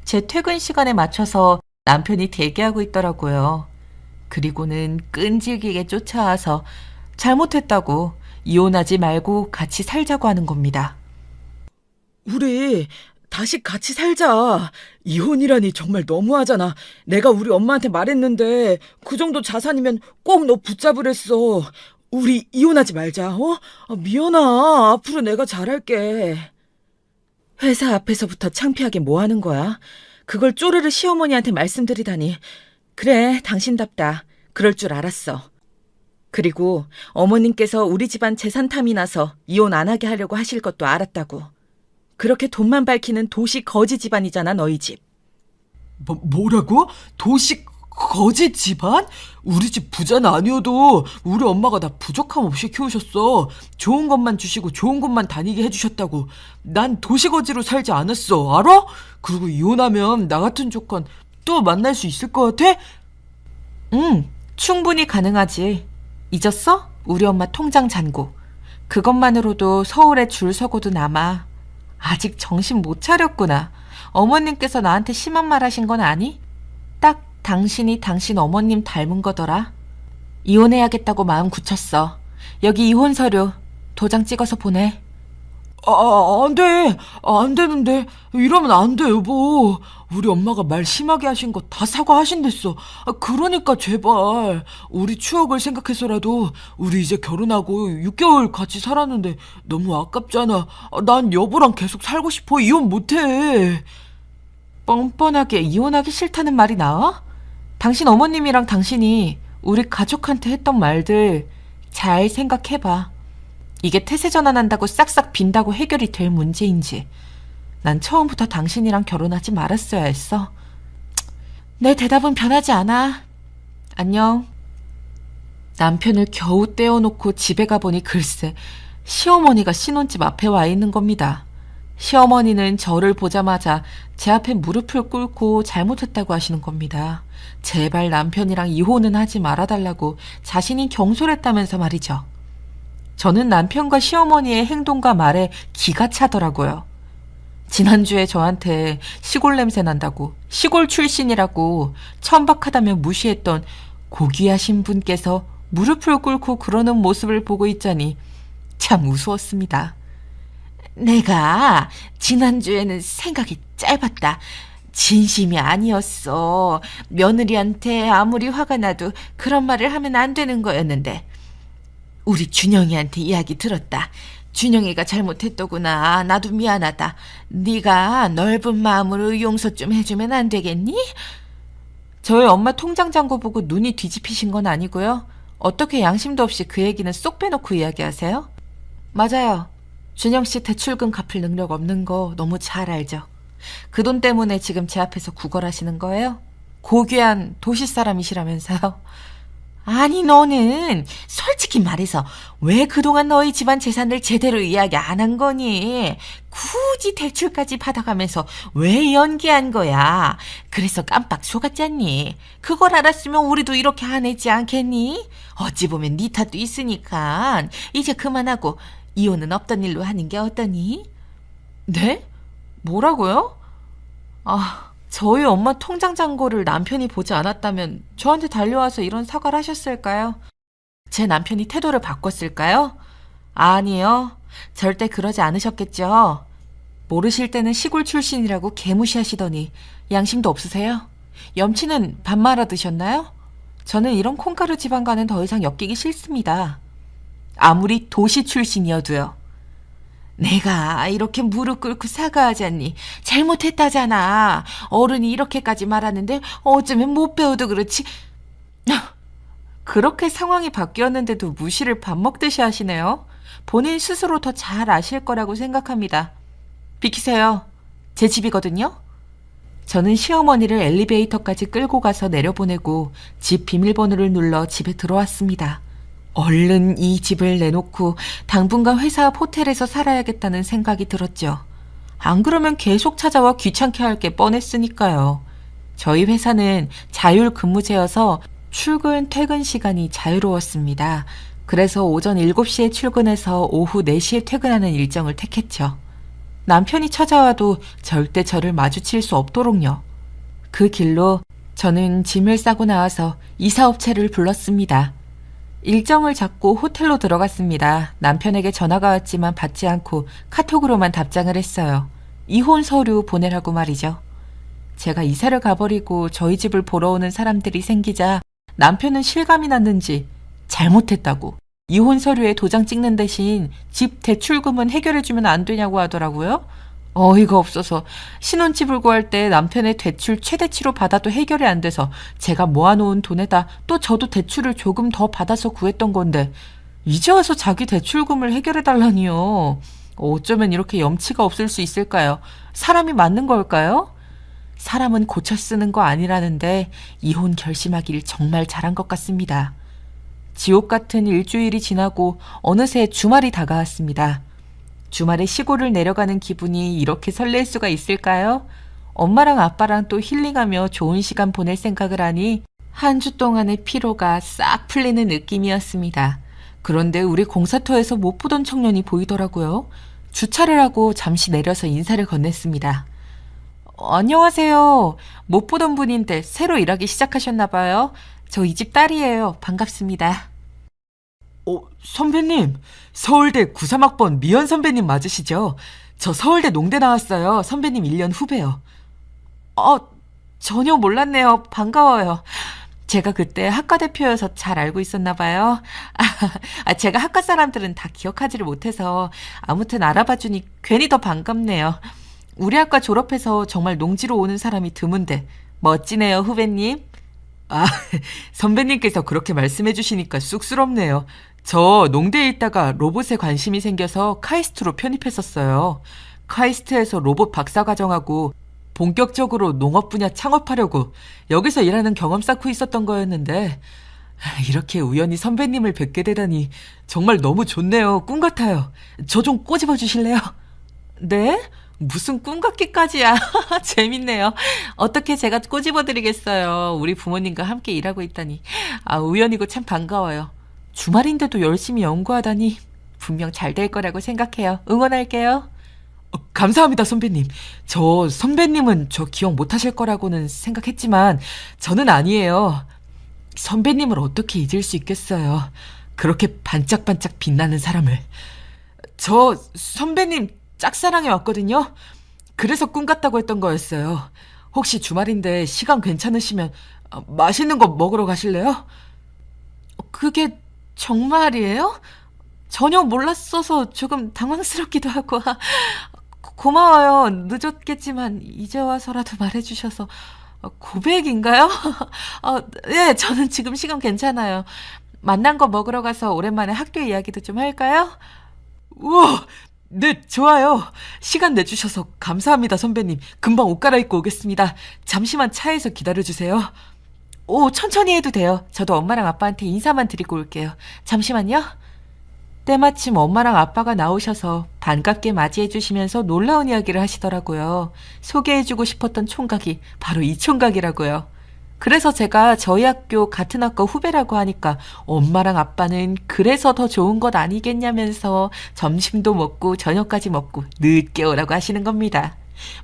제 퇴근 시간에 맞춰서 남편이 대기하고 있더라고요. 그리고는 끈질기게 쫓아와서 잘못했다고 이혼하지 말고 같이 살자고 하는 겁니다. 우리 다시 같이 살자. 이혼이라니 정말 너무하잖아. 내가 우리 엄마한테 말했는데 그 정도 자산이면 꼭 너 붙잡으랬어. 우리 이혼하지 말자. 미연아, 앞으로 내가 잘할게. 회사 앞에서부터 창피하게 뭐 하는 거야? 그걸 쪼르르 시어머니한테 말씀드리다니. 그래, 당신답다. 그럴 줄 알았어. 그리고 어머님께서 우리 집안 재산 탐이 나서 이혼 안 하게 하려고 하실 것도 알았다고. 그렇게 돈만 밝히는 도시 거지 집안이잖아, 너희 집. 뭐라고? 도시 거짓 집안? 우리 집 부자는 아니어도 우리 엄마가 나 부족함 없이 키우셨어. 좋은 것만 주시고 좋은 곳만 다니게 해주셨다고. 난 도시거지로 살지 않았어. 알아? 그리고 이혼하면 나 같은 조건 또 만날 수 있을 것 같아? 응, 충분히 가능하지. 잊었어? 우리 엄마 통장 잔고. 그것만으로도 서울에 줄 서고도 남아. 아직 정신 못 차렸구나. 어머님께서 나한테 심한 말 하신 건 아니? 딱 당신이 당신 어머님 닮은 거더라. 이혼해야겠다고 마음 굳혔어. 여기 이혼 서류 도장 찍어서 보내. 안 돼. 안 되는데. 이러면 안 돼, 여보. 우리 엄마가 말 심하게 하신 거 다 사과하신댔어. 그러니까 제발. 우리 추억을 생각해서라도 우리 이제 결혼하고 6개월 같이 살았는데 너무 아깝잖아. 난 여보랑 계속 살고 싶어. 이혼 못해. 뻔뻔하게 이혼하기 싫다는 말이 나와? 당신 어머님이랑 당신이 우리 가족한테 했던 말들 잘 생각해봐. 이게 태세 전환한다고 싹싹 빈다고 해결이 될 문제인지. 난 처음부터 당신이랑 결혼하지 말았어야 했어. 내 대답은 변하지 않아. 안녕. 남편을 겨우 떼어놓고 집에 가보니 글쎄 시어머니가 신혼집 앞에 와 있는 겁니다. 시어머니는 저를 보자마자 제 앞에 무릎을 꿇고 잘못했다고 하시는 겁니다. 제발 남편이랑 이혼은 하지 말아달라고 자신이 경솔했다면서 말이죠. 저는 남편과 시어머니의 행동과 말에 기가 차더라고요. 지난주에 저한테 시골 냄새 난다고, 시골 출신이라고 천박하다며 무시했던 고귀하신 분께서 무릎을 꿇고 그러는 모습을 보고 있자니 참 우스웠습니다. 내가 지난주에는 생각이 짧았다. 진심이 아니었어. 며느리한테 아무리 화가 나도 그런 말을 하면 안 되는 거였는데. 우리 준영이한테 이야기 들었다. 준영이가 잘못했더구나. 나도 미안하다. 네가 넓은 마음으로 용서 좀 해주면 안 되겠니? 저희 엄마 통장 잔고 보고 눈이 뒤집히신 건 아니고요. 어떻게 양심도 없이 그 얘기는 쏙 빼놓고 이야기하세요? 맞아요. 준영 씨 대출금 갚을 능력 없는 거 너무 잘 알죠. 그 돈 때문에 지금 제 앞에서 구걸하시는 거예요? 고귀한 도시 사람이시라면서요? 아니 너는 솔직히 말해서 왜 그동안 너희 집안 재산을 제대로 이야기 안 한 거니? 굳이 대출까지 받아가면서 왜 연기한 거야? 그래서 깜빡 속았잖니. 그걸 알았으면 우리도 이렇게 안 했지 않겠니? 어찌 보면 네 탓도 있으니까 이제 그만하고 이혼은 없던 일로 하는 게 어떠니? 네? 뭐라고요? 저희 엄마 통장 잔고를 남편이 보지 않았다면 저한테 달려와서 이런 사과를 하셨을까요? 제 남편이 태도를 바꿨을까요? 아니요. 절대 그러지 않으셨겠죠. 모르실 때는 시골 출신이라고 개무시하시더니 양심도 없으세요? 염치는 밥 말아 드셨나요? 저는 이런 콩가루 집안과는 더 이상 엮이기 싫습니다. 아무리 도시 출신이어도요. 내가 이렇게 무릎 꿇고 사과하자니 잘못했다잖아. 어른이 이렇게까지 말하는데 어쩌면 못 배워도 그렇지. 그렇게 상황이 바뀌었는데도 무시를 밥 먹듯이 하시네요. 본인 스스로 더 잘 아실 거라고 생각합니다. 비키세요. 제 집이거든요. 저는 시어머니를 엘리베이터까지 끌고 가서 내려보내고 집 비밀번호를 눌러 집에 들어왔습니다. 얼른 이 집을 내놓고 당분간 회사 앞 호텔에서 살아야겠다는 생각이 들었죠. 안 그러면 계속 찾아와 귀찮게 할 게 뻔했으니까요. 저희 회사는 자율 근무제여서 출근, 퇴근 시간이 자유로웠습니다. 그래서 오전 7시에 출근해서 오후 4시에 퇴근하는 일정을 택했죠. 남편이 찾아와도 절대 저를 마주칠 수 없도록요. 그 길로 저는 짐을 싸고 나와서 이사업체를 불렀습니다. 일정을 잡고 호텔로 들어갔습니다. 남편에게 전화가 왔지만 받지 않고 카톡으로만 답장을 했어요. 이혼 서류 보내라고 말이죠. 제가 이사를 가버리고 저희 집을 보러 오는 사람들이 생기자 남편은 실감이 났는지 잘못했다고 이혼 서류에 도장 찍는 대신 집 대출금은 해결해주면 안 되냐고 하더라고요. 어이가 없어서 신혼집을 구할 때 남편의 대출 최대치로 받아도 해결이 안 돼서 제가 모아놓은 돈에다 또 저도 대출을 조금 더 받아서 구했던 건데 이제 와서 자기 대출금을 해결해달라니요. 어쩌면 이렇게 염치가 없을 수 있을까요? 사람이 맞는 걸까요? 사람은 고쳐 쓰는 거 아니라는데 이혼 결심하길 정말 잘한 것 같습니다. 지옥 같은 일주일이 지나고 어느새 주말이 다가왔습니다. 주말에 시골을 내려가는 기분이 이렇게 설렐 수가 있을까요? 엄마랑 아빠랑 또 힐링하며 좋은 시간 보낼 생각을 하니 한 주 동안의 피로가 싹 풀리는 느낌이었습니다. 그런데 우리 공사터에서 못 보던 청년이 보이더라고요. 주차를 하고 잠시 내려서 인사를 건넸습니다. 안녕하세요. 못 보던 분인데 새로 일하기 시작하셨나 봐요. 저 이 집 딸이에요. 반갑습니다. 선배님, 서울대 93학번 미연 선배님 맞으시죠? 저 서울대 농대 나왔어요. 선배님 1년 후배요. 전혀 몰랐네요. 반가워요. 제가 그때 학과 대표여서 잘 알고 있었나 봐요. 제가 학과 사람들은 다 기억하지를 못해서 아무튼 알아봐주니 괜히 더 반갑네요. 우리 학과 졸업해서 정말 농지로 오는 사람이 드문데 멋지네요, 후배님. 선배님께서 그렇게 말씀해 주시니까 쑥스럽네요. 저 농대에 있다가 로봇에 관심이 생겨서 카이스트로 편입했었어요. 카이스트에서 로봇 박사과정하고 본격적으로 농업 분야 창업하려고 여기서 일하는 경험 쌓고 있었던 거였는데 이렇게 우연히 선배님을 뵙게 되다니 정말 너무 좋네요. 꿈 같아요. 저 좀 꼬집어 주실래요? 네? 무슨 꿈 같기까지야. 재밌네요. 어떻게 제가 꼬집어드리겠어요. 우리 부모님과 함께 일하고 있다니. 우연이고 참 반가워요. 주말인데도 열심히 연구하다니 분명 잘 될 거라고 생각해요. 응원할게요. 감사합니다, 선배님. 선배님은 저 기억 못 하실 거라고는 생각했지만 저는 아니에요. 선배님을 어떻게 잊을 수 있겠어요. 그렇게 반짝반짝 빛나는 사람을. 저 선배님 짝사랑해 왔거든요. 그래서 꿈 같다고 했던 거였어요. 혹시 주말인데 시간 괜찮으시면 맛있는 거 먹으러 가실래요? 그게 정말이에요? 전혀 몰랐어서 조금 당황스럽기도 하고. 고마워요. 늦었겠지만 이제 와서라도 말해주셔서. 고백인가요? 네, 저는 지금 시간 괜찮아요. 만난 거 먹으러 가서 오랜만에 학교 이야기도 좀 할까요? 우와, 네, 좋아요. 시간 내주셔서 감사합니다, 선배님. 금방 옷 갈아입고 오겠습니다. 잠시만 차에서 기다려주세요. 천천히 해도 돼요. 저도 엄마랑 아빠한테 인사만 드리고 올게요. 잠시만요. 때마침 엄마랑 아빠가 나오셔서 반갑게 맞이해 주시면서 놀라운 이야기를 하시더라고요. 소개해주고 싶었던 총각이 바로 이 총각이라고요. 그래서 제가 저희 학교 같은 학과 후배라고 하니까 엄마랑 아빠는 그래서 더 좋은 것 아니겠냐면서 점심도 먹고 저녁까지 먹고 늦게 오라고 하시는 겁니다.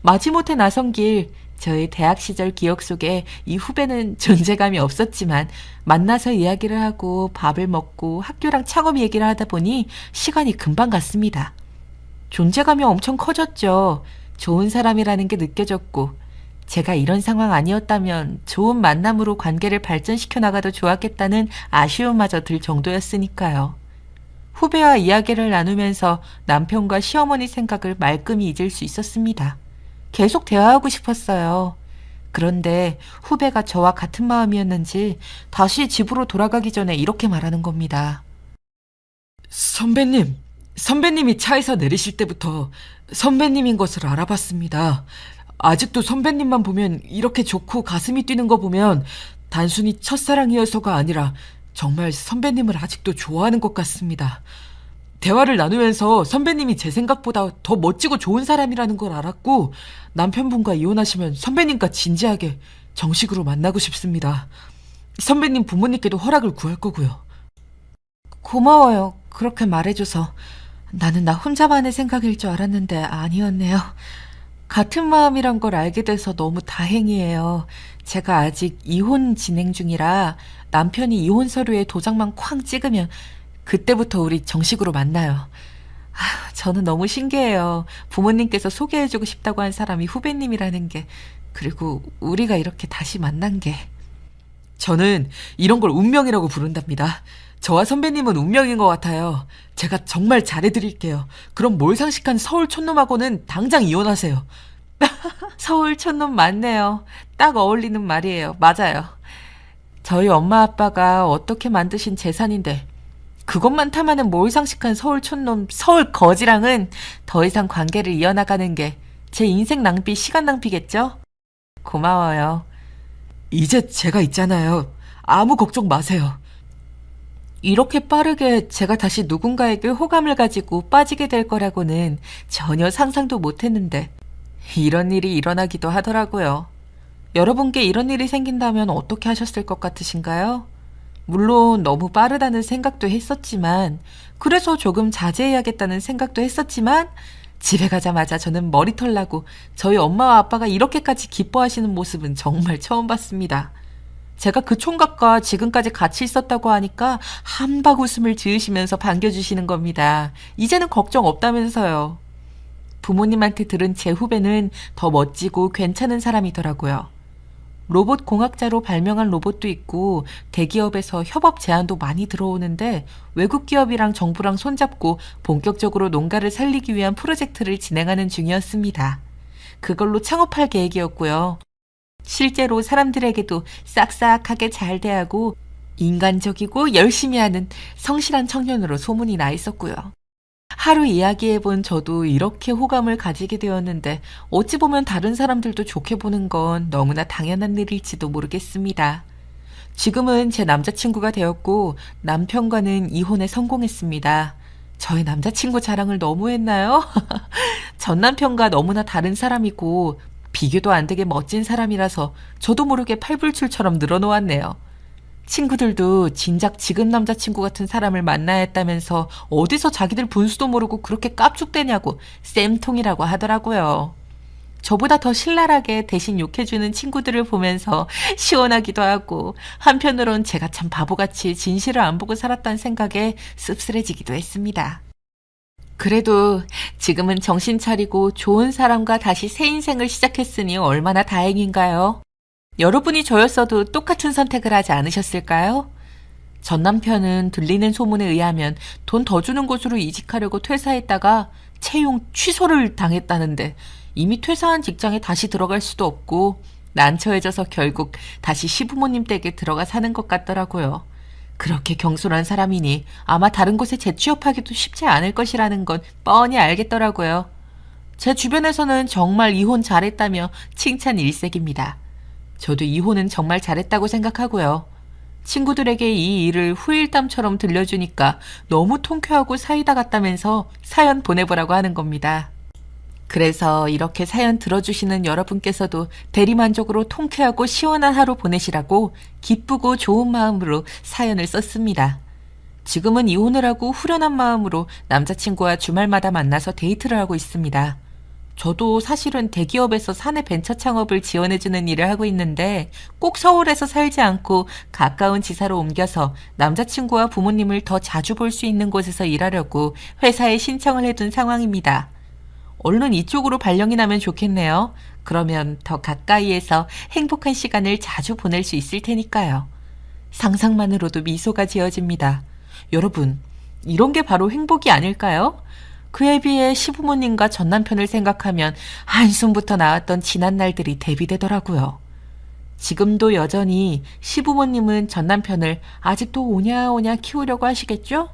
마지못해 나선 길, 저의 대학 시절 기억 속에 이 후배는 존재감이 없었지만 만나서 이야기를 하고 밥을 먹고 학교랑 창업 얘기를 하다 보니 시간이 금방 갔습니다. 존재감이 엄청 커졌죠. 좋은 사람이라는 게 느껴졌고 제가 이런 상황 아니었다면 좋은 만남으로 관계를 발전시켜 나가도 좋았겠다는 아쉬움마저 들 정도였으니까요. 후배와 이야기를 나누면서 남편과 시어머니 생각을 말끔히 잊을 수 있었습니다. 계속 대화하고 싶었어요. 그런데 후배가 저와 같은 마음이었는지 다시 집으로 돌아가기 전에 이렇게 말하는 겁니다. 선배님이 차에서 내리실 때부터 선배님인 것을 알아봤습니다. 아직도 선배님만 보면 이렇게 좋고 가슴이 뛰는 거 보면 단순히 첫사랑이어서가 아니라 정말 선배님을 아직도 좋아하는 것 같습니다. 대화를 나누면서 선배님이 제 생각보다 더 멋지고 좋은 사람이라는 걸 알았고 남편분과 이혼하시면 선배님과 진지하게 정식으로 만나고 싶습니다. 선배님 부모님께도 허락을 구할 거고요. 고마워요. 그렇게 말해줘서. 나는 나 혼자만의 생각일 줄 알았는데 아니었네요. 같은 마음이란 걸 알게 돼서 너무 다행이에요. 제가 아직 이혼 진행 중이라 남편이 이혼 서류에 도장만 쾅 찍으면 그때부터 우리 정식으로 만나요. 저는 너무 신기해요. 부모님께서 소개해주고 싶다고 한 사람이 후배님이라는 게, 그리고 우리가 이렇게 다시 만난 게. 저는 이런 걸 운명이라고 부른답니다. 저와 선배님은 운명인 것 같아요. 제가 정말 잘해드릴게요. 그럼 몰상식한 서울 촌놈하고는 당장 이혼하세요. 서울 촌놈 맞네요. 딱 어울리는 말이에요. 맞아요. 저희 엄마 아빠가 어떻게 만드신 재산인데 그것만 탐하는 몰상식한 서울 촌놈, 서울 거지랑은 더 이상 관계를 이어나가는 게 제 인생 낭비, 시간 낭비겠죠? 고마워요. 이제 제가 있잖아요. 아무 걱정 마세요. 이렇게 빠르게 제가 다시 누군가에게 호감을 가지고 빠지게 될 거라고는 전혀 상상도 못 했는데 이런 일이 일어나기도 하더라고요. 여러분께 이런 일이 생긴다면 어떻게 하셨을 것 같으신가요? 물론 너무 빠르다는 생각도 했었지만, 그래서 조금 자제해야겠다는 생각도 했었지만, 집에 가자마자 저는 머리털 나고 저희 엄마와 아빠가 이렇게까지 기뻐하시는 모습은 정말 처음 봤습니다. 제가 그 총각과 지금까지 같이 있었다고 하니까 한박 웃음을 지으시면서 반겨주시는 겁니다. 이제는 걱정 없다면서요. 부모님한테 들은 제 후배는 더 멋지고 괜찮은 사람이더라고요. 로봇 공학자로 발명한 로봇도 있고 대기업에서 협업 제안도 많이 들어오는데 외국 기업이랑 정부랑 손잡고 본격적으로 농가를 살리기 위한 프로젝트를 진행하는 중이었습니다. 그걸로 창업할 계획이었고요. 실제로 사람들에게도 싹싹하게 잘 대하고 인간적이고 열심히 하는 성실한 청년으로 소문이 나 있었고요. 하루 이야기해본 저도 이렇게 호감을 가지게 되었는데 어찌 보면 다른 사람들도 좋게 보는 건 너무나 당연한 일일지도 모르겠습니다. 지금은 제 남자친구가 되었고 남편과는 이혼에 성공했습니다. 저희 남자친구 자랑을 너무 했나요? 전 남편과 너무나 다른 사람이고 비교도 안 되게 멋진 사람이라서 저도 모르게 팔불출처럼 늘어놓았네요. 친구들도 진작 지금 남자친구 같은 사람을 만나야 했다면서 어디서 자기들 분수도 모르고 그렇게 깝죽대냐고 쌤통이라고 하더라고요. 저보다 더 신랄하게 대신 욕해주는 친구들을 보면서 시원하기도 하고 한편으론 제가 참 바보같이 진실을 안 보고 살았다는 생각에 씁쓸해지기도 했습니다. 그래도 지금은 정신 차리고 좋은 사람과 다시 새 인생을 시작했으니 얼마나 다행인가요? 여러분이 저였어도 똑같은 선택을 하지 않으셨을까요? 전 남편은 들리는 소문에 의하면 돈 더 주는 곳으로 이직하려고 퇴사했다가 채용 취소를 당했다는데 이미 퇴사한 직장에 다시 들어갈 수도 없고 난처해져서 결국 다시 시부모님 댁에 들어가 사는 것 같더라고요. 그렇게 경솔한 사람이니 아마 다른 곳에 재취업하기도 쉽지 않을 것이라는 건 뻔히 알겠더라고요. 제 주변에서는 정말 이혼 잘했다며 칭찬 일색입니다. 저도 이혼은 정말 잘했다고 생각하고요. 친구들에게 이 일을 후일담처럼 들려주니까 너무 통쾌하고 사이다 같다면서 사연 보내보라고 하는 겁니다. 그래서 이렇게 사연 들어주시는 여러분께서도 대리만족으로 통쾌하고 시원한 하루 보내시라고 기쁘고 좋은 마음으로 사연을 썼습니다. 지금은 이혼을 하고 후련한 마음으로 남자친구와 주말마다 만나서 데이트를 하고 있습니다. 저도 사실은 대기업에서 사내 벤처 창업을 지원해주는 일을 하고 있는데 꼭 서울에서 살지 않고 가까운 지사로 옮겨서 남자친구와 부모님을 더 자주 볼 수 있는 곳에서 일하려고 회사에 신청을 해둔 상황입니다. 얼른 이쪽으로 발령이 나면 좋겠네요. 그러면 더 가까이에서 행복한 시간을 자주 보낼 수 있을 테니까요. 상상만으로도 미소가 지어집니다. 여러분, 이런 게 바로 행복이 아닐까요? 그에 비해 시부모님과 전 남편을 생각하면 한숨부터 나왔던 지난 날들이 대비되더라고요. 지금도 여전히 시부모님은 전 남편을 아직도 오냐오냐 키우려고 하시겠죠?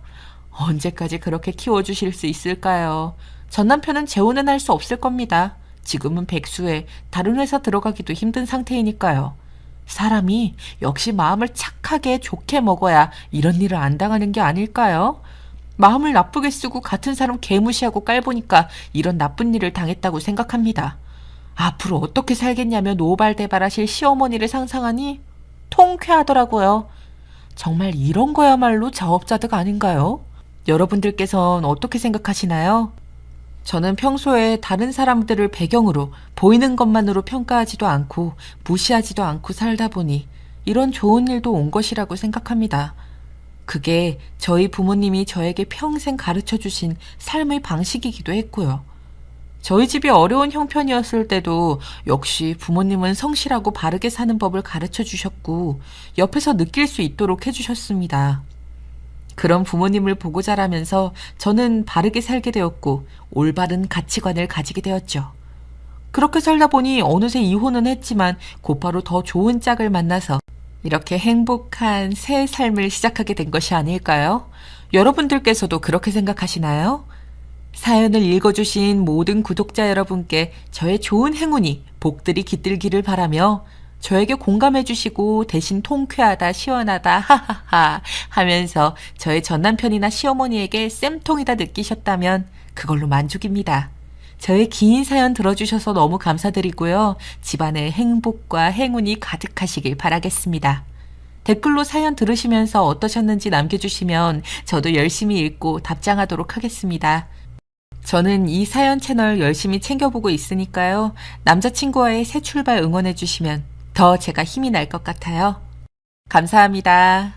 언제까지 그렇게 키워주실 수 있을까요? 전 남편은 재혼은 할 수 없을 겁니다. 지금은 백수에 다른 회사 들어가기도 힘든 상태이니까요. 사람이 역시 마음을 착하게 좋게 먹어야 이런 일을 안 당하는 게 아닐까요? 마음을 나쁘게 쓰고 같은 사람 개무시하고 깔보니까 이런 나쁜 일을 당했다고 생각합니다. 앞으로 어떻게 살겠냐며 노발대발하실 시어머니를 상상하니 통쾌하더라고요. 정말 이런 거야말로 자업자득 아닌가요? 여러분들께선 어떻게 생각하시나요? 저는 평소에 다른 사람들을 배경으로 보이는 것만으로 평가하지도 않고 무시하지도 않고 살다 보니 이런 좋은 일도 온 것이라고 생각합니다. 그게 저희 부모님이 저에게 평생 가르쳐 주신 삶의 방식이기도 했고요. 저희 집이 어려운 형편이었을 때도 역시 부모님은 성실하고 바르게 사는 법을 가르쳐 주셨고 옆에서 느낄 수 있도록 해주셨습니다. 그런 부모님을 보고 자라면서 저는 바르게 살게 되었고 올바른 가치관을 가지게 되었죠. 그렇게 살다 보니 어느새 이혼은 했지만 곧바로 더 좋은 짝을 만나서 이렇게 행복한 새 삶을 시작하게 된 것이 아닐까요? 여러분들께서도 그렇게 생각하시나요? 사연을 읽어주신 모든 구독자 여러분께 저의 좋은 행운이 복들이 깃들기를 바라며 저에게 공감해주시고 대신 통쾌하다 시원하다 하하하 하면서 저의 전남편이나 시어머니에게 쌤통이다 느끼셨다면 그걸로 만족입니다. 저의 긴 사연 들어주셔서 너무 감사드리고요. 집안에 행복과 행운이 가득하시길 바라겠습니다. 댓글로 사연 들으시면서 어떠셨는지 남겨주시면 저도 열심히 읽고 답장하도록 하겠습니다. 저는 이 사연 채널 열심히 챙겨보고 있으니까요. 남자친구와의 새 출발 응원해주시면 더 제가 힘이 날 것 같아요. 감사합니다.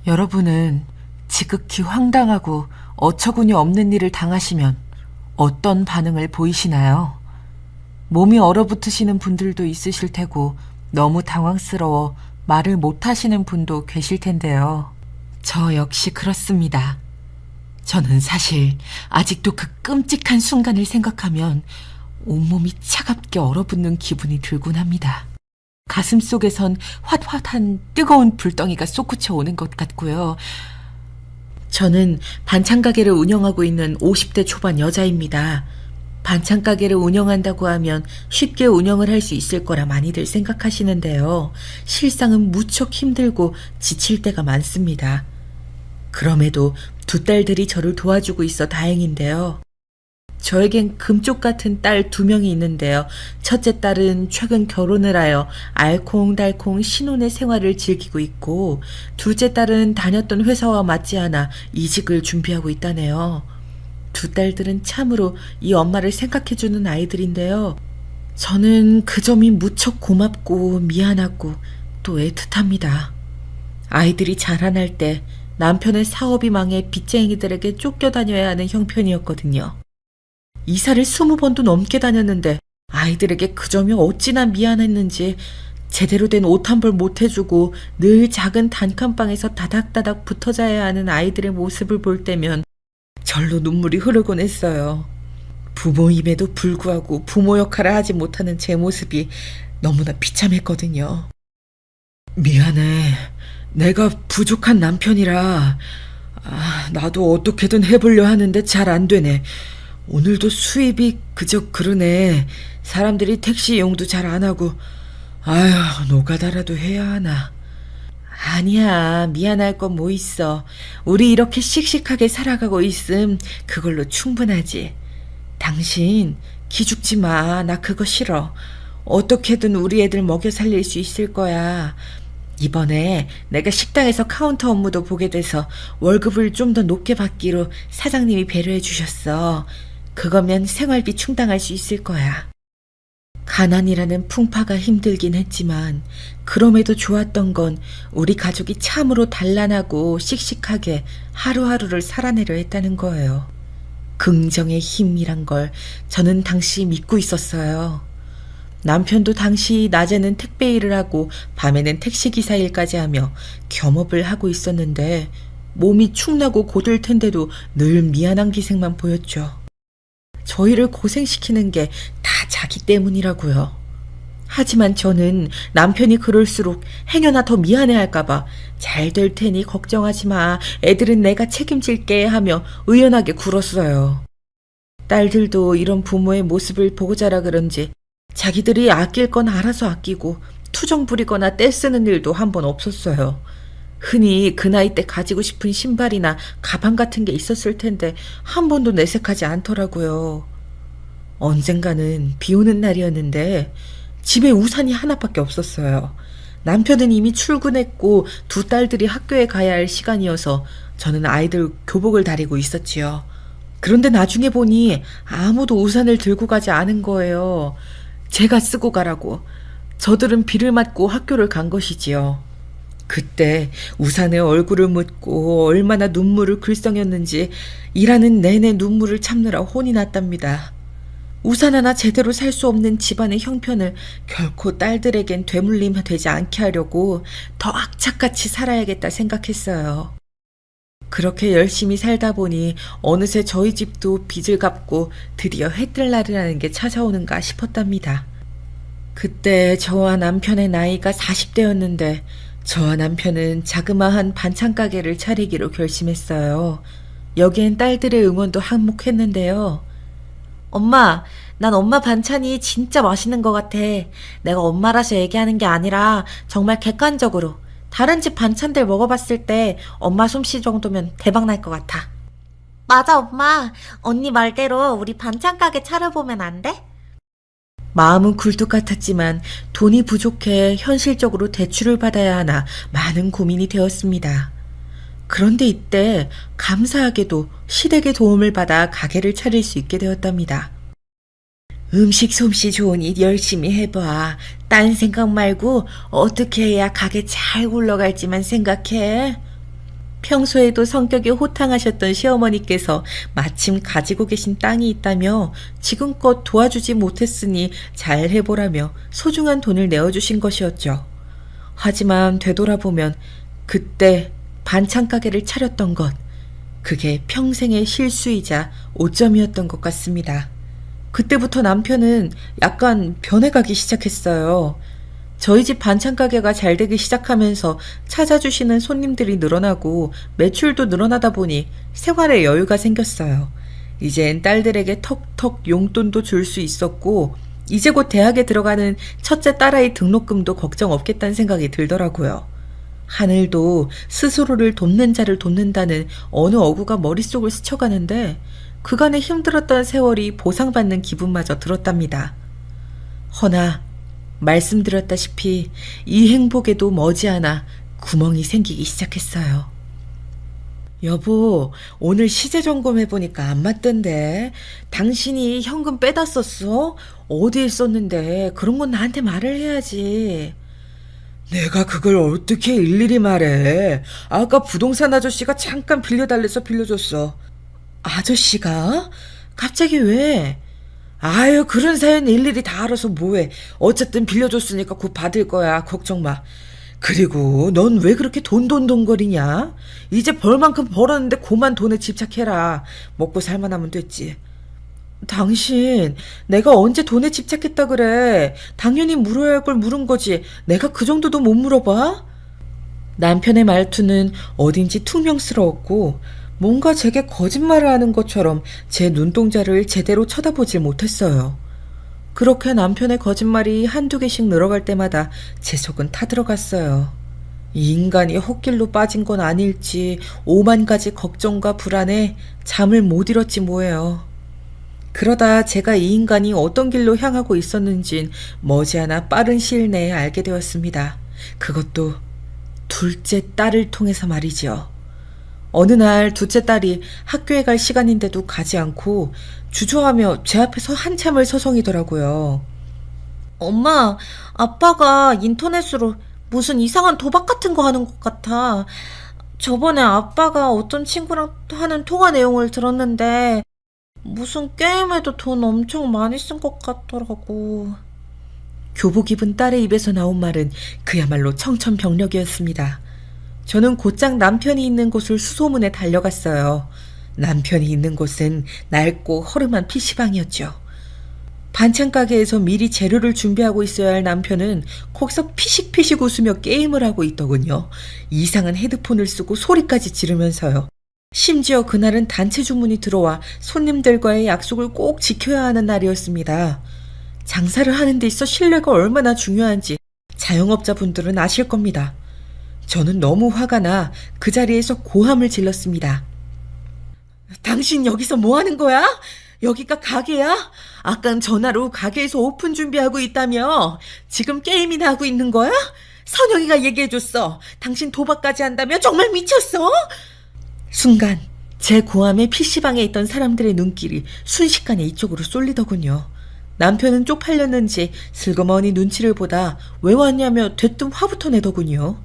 여러분은 지극히 황당하고 어처구니 없는 일을 당하시면 어떤 반응을 보이시나요? 몸이 얼어붙으시는 분들도 있으실 테고 너무 당황스러워 말을 못하시는 분도 계실 텐데요. 저 역시 그렇습니다. 저는 사실 아직도 그 끔찍한 순간을 생각하면 온몸이 차갑게 얼어붙는 기분이 들곤 합니다. 가슴 속에선 활활한 뜨거운 불덩이가 솟구쳐 오는 것 같고요. 저는 반찬 가게를 운영하고 있는 50대 초반 여자입니다. 반찬 가게를 운영한다고 하면 쉽게 운영을 할 수 있을 거라 많이들 생각하시는데요. 실상은 무척 힘들고 지칠 때가 많습니다. 그럼에도 두 딸들이 저를 도와주고 있어 다행인데요. 저에겐 금쪽 같은 딸 2명이 있는데요. 첫째 딸은 최근 결혼을 하여 알콩달콩 신혼의 생활을 즐기고 있고, 둘째 딸은 다녔던 회사와 맞지 않아 이직을 준비하고 있다네요. 두 딸들은 참으로 이 엄마를 생각해주는 아이들인데요. 저는 그 점이 무척 고맙고 미안하고 또 애틋합니다. 아이들이 자라날 때 남편의 사업이 망해 빚쟁이들에게 쫓겨다녀야 하는 형편이었거든요. 이사를 20번도 넘게 다녔는데 아이들에게 그 점이 어찌나 미안했는지 제대로 된 옷 한 벌 못 해주고 늘 작은 단칸방에서 다닥다닥 붙어 자야 하는 아이들의 모습을 볼 때면 절로 눈물이 흐르곤 했어요. 부모임에도 불구하고 부모 역할을 하지 못하는 제 모습이 너무나 비참했거든요. 미안해. 내가 부족한 남편이라 나도 어떻게든 해보려 하는데 잘 안 되네. 오늘도 수입이 그저 그러네. 사람들이 택시 이용도 잘 안 하고 아휴 노가다라도 해야 하나. 아니야 미안할 건 뭐 있어. 우리 이렇게 씩씩하게 살아가고 있음 그걸로 충분하지. 당신 기죽지 마. 나 그거 싫어. 어떻게든 우리 애들 먹여 살릴 수 있을 거야. 이번에 내가 식당에서 카운터 업무도 보게 돼서 월급을 좀 더 높게 받기로 사장님이 배려해 주셨어. 그거면 생활비 충당할 수 있을 거야. 가난이라는 풍파가 힘들긴 했지만 그럼에도 좋았던 건 우리 가족이 참으로 단란하고 씩씩하게 하루하루를 살아내려 했다는 거예요. 긍정의 힘이란 걸 저는 당시 믿고 있었어요. 남편도 당시 낮에는 택배 일을 하고 밤에는 택시기사 일까지 하며 겸업을 하고 있었는데 몸이 축나고 고될 텐데도 늘 미안한 기색만 보였죠. 저희를 고생시키는 게 다 자기 때문이라고요. 하지만 저는 남편이 그럴수록 행여나 더 미안해할까봐 잘 될 테니 걱정하지 마. 애들은 내가 책임질게 하며 의연하게 굴었어요. 딸들도 이런 부모의 모습을 보고 자라 그런지 자기들이 아낄 건 알아서 아끼고 투정 부리거나 떼쓰는 일도 한 번 없었어요. 흔히 그 나이 때 가지고 싶은 신발이나 가방 같은 게 있었을 텐데 한 번도 내색하지 않더라고요. 언젠가는 비 오는 날이었는데 집에 우산이 하나밖에 없었어요. 남편은 이미 출근했고 두 딸들이 학교에 가야 할 시간이어서 저는 아이들 교복을 다리고 있었지요. 그런데 나중에 보니 아무도 우산을 들고 가지 않은 거예요. 제가 쓰고 가라고. 저들은 비를 맞고 학교를 간 것이지요. 그때 우산에 얼굴을 묻고 얼마나 눈물을 글썽였는지 일하는 내내 눈물을 참느라 혼이 났답니다. 우산 하나 제대로 살 수 없는 집안의 형편을 결코 딸들에겐 되물림 되지 않게 하려고 더 악착같이 살아야겠다 생각했어요. 그렇게 열심히 살다 보니 어느새 저희 집도 빚을 갚고 드디어 해뜰 날이라는 게 찾아오는가 싶었답니다. 그때 저와 남편의 나이가 40대였는데 저와 남편은 자그마한 반찬 가게를 차리기로 결심했어요. 여기엔 딸들의 응원도 한몫했는데요. 엄마, 난 엄마 반찬이 진짜 맛있는 것 같아. 내가 엄마라서 얘기하는 게 아니라 정말 객관적으로 다른 집 반찬들 먹어봤을 때 엄마 솜씨 정도면 대박 날 것 같아. 맞아, 엄마. 언니 말대로 우리 반찬 가게 차려보면 안 돼? 마음은 굴뚝 같았지만 돈이 부족해 현실적으로 대출을 받아야 하나 많은 고민이 되었습니다. 그런데 이때 감사하게도 시댁의 도움을 받아 가게를 차릴 수 있게 되었답니다. 음식 솜씨 좋으니 열심히 해봐. 딴 생각 말고 어떻게 해야 가게 잘 굴러갈지만 생각해. 평소에도 성격이 호탕하셨던 시어머니께서 마침 가지고 계신 땅이 있다며 지금껏 도와주지 못했으니 잘 해보라며 소중한 돈을 내어주신 것이었죠. 하지만 되돌아보면 그때 반찬 가게를 차렸던 것, 그게 평생의 실수이자 오점이었던 것 같습니다. 그때부터 남편은 약간 변해가기 시작했어요. 저희 집 반찬 가게가 잘 되기 시작하면서 찾아주시는 손님들이 늘어나고 매출도 늘어나다 보니 생활에 여유가 생겼어요. 이젠 딸들에게 턱턱 용돈도 줄 수 있었고 이제 곧 대학에 들어가는 첫째 딸아이 등록금도 걱정 없겠다는 생각이 들더라고요. 하늘도 스스로를 돕는 자를 돕는다는 어느 어구가 머릿속을 스쳐가는데 그간의 힘들었던 세월이 보상받는 기분마저 들었답니다. 허나 말씀드렸다시피 이 행복에도 머지않아 구멍이 생기기 시작했어요. 여보, 오늘 시제 점검해보니까 안 맞던데. 당신이 현금 빼다 썼어? 어디에 썼는데? 그런 건 나한테 말을 해야지. 내가 그걸 어떻게 일일이 말해. 아까 부동산 아저씨가 잠깐 빌려달래서 빌려줬어. 아저씨가? 갑자기 왜? 아유, 그런 사연 일일이 다 알아서 뭐해. 어쨌든 빌려줬으니까 곧 받을 거야. 걱정 마. 그리고 넌 왜 그렇게 돈돈돈거리냐? 이제 벌만큼 벌었는데 고만 돈에 집착해라. 먹고 살만하면 됐지. 당신, 내가 언제 돈에 집착했다 그래? 당연히 물어야 할 걸 물은 거지. 내가 그 정도도 못 물어봐? 남편의 말투는 어딘지 퉁명스러웠고 뭔가 제게 거짓말을 하는 것처럼 제 눈동자를 제대로 쳐다보질 못했어요. 그렇게 남편의 거짓말이 한두 개씩 늘어갈 때마다 제 속은 타들어갔어요. 이 인간이 헛길로 빠진 건 아닐지 오만 가지 걱정과 불안에 잠을 못 이뤘지 뭐예요. 그러다 제가 이 인간이 어떤 길로 향하고 있었는진 머지않아 빠른 시일 내에 알게 되었습니다. 그것도 둘째 딸을 통해서 말이지요. 어느 날 둘째 딸이 학교에 갈 시간인데도 가지 않고 주저하며 제 앞에서 한참을 서성이더라고요. 엄마, 아빠가 인터넷으로 무슨 이상한 도박 같은 거 하는 것 같아. 저번에 아빠가 어떤 친구랑 하는 통화 내용을 들었는데 무슨 게임에도 돈 엄청 많이 쓴 것 같더라고. 교복 입은 딸의 입에서 나온 말은 그야말로 청천벽력이었습니다. 저는 곧장 남편이 있는 곳을 수소문에 달려갔어요. 남편이 있는 곳은 낡고 허름한 PC방이었죠. 반찬 가게에서 미리 재료를 준비하고 있어야 할 남편은 거기서 피식피식 웃으며 게임을 하고 있더군요. 이상한 헤드폰을 쓰고 소리까지 지르면서요. 심지어 그날은 단체 주문이 들어와 손님들과의 약속을 꼭 지켜야 하는 날이었습니다. 장사를 하는 데 있어 신뢰가 얼마나 중요한지 자영업자분들은 아실 겁니다. 저는 너무 화가 나 그 자리에서 고함을 질렀습니다. 당신 여기서 뭐 하는 거야? 여기가 가게야? 아깐 전화로 가게에서 오픈 준비하고 있다며? 지금 게임이나 하고 있는 거야? 선영이가 얘기해줬어. 당신 도박까지 한다며? 정말 미쳤어? 순간 제 고함에 PC방에 있던 사람들의 눈길이 순식간에 이쪽으로 쏠리더군요. 남편은 쪽팔렸는지 슬그머니 눈치를 보다 왜 왔냐며 대뜸 화부터 내더군요.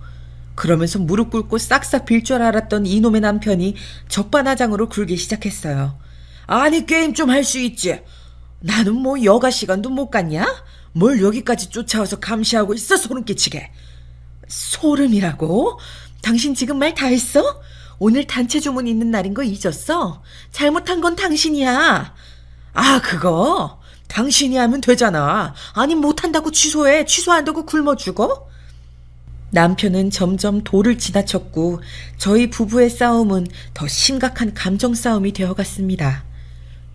그러면서 무릎 꿇고 싹싹 빌 줄 알았던 이놈의 남편이 적반하장으로 굴기 시작했어요. 아니, 게임 좀 할 수 있지. 나는 뭐 여가 시간도 못 갔냐? 뭘 여기까지 쫓아와서 감시하고 있어, 소름 끼치게. 소름이라고? 당신 지금 말 다 했어? 오늘 단체 주문 있는 날인 거 잊었어? 잘못한 건 당신이야. 아, 그거? 당신이 하면 되잖아. 아니, 못한다고 취소해. 취소한다고 굶어 죽어? 남편은 점점 도를 지나쳤고 저희 부부의 싸움은 더 심각한 감정 싸움이 되어갔습니다.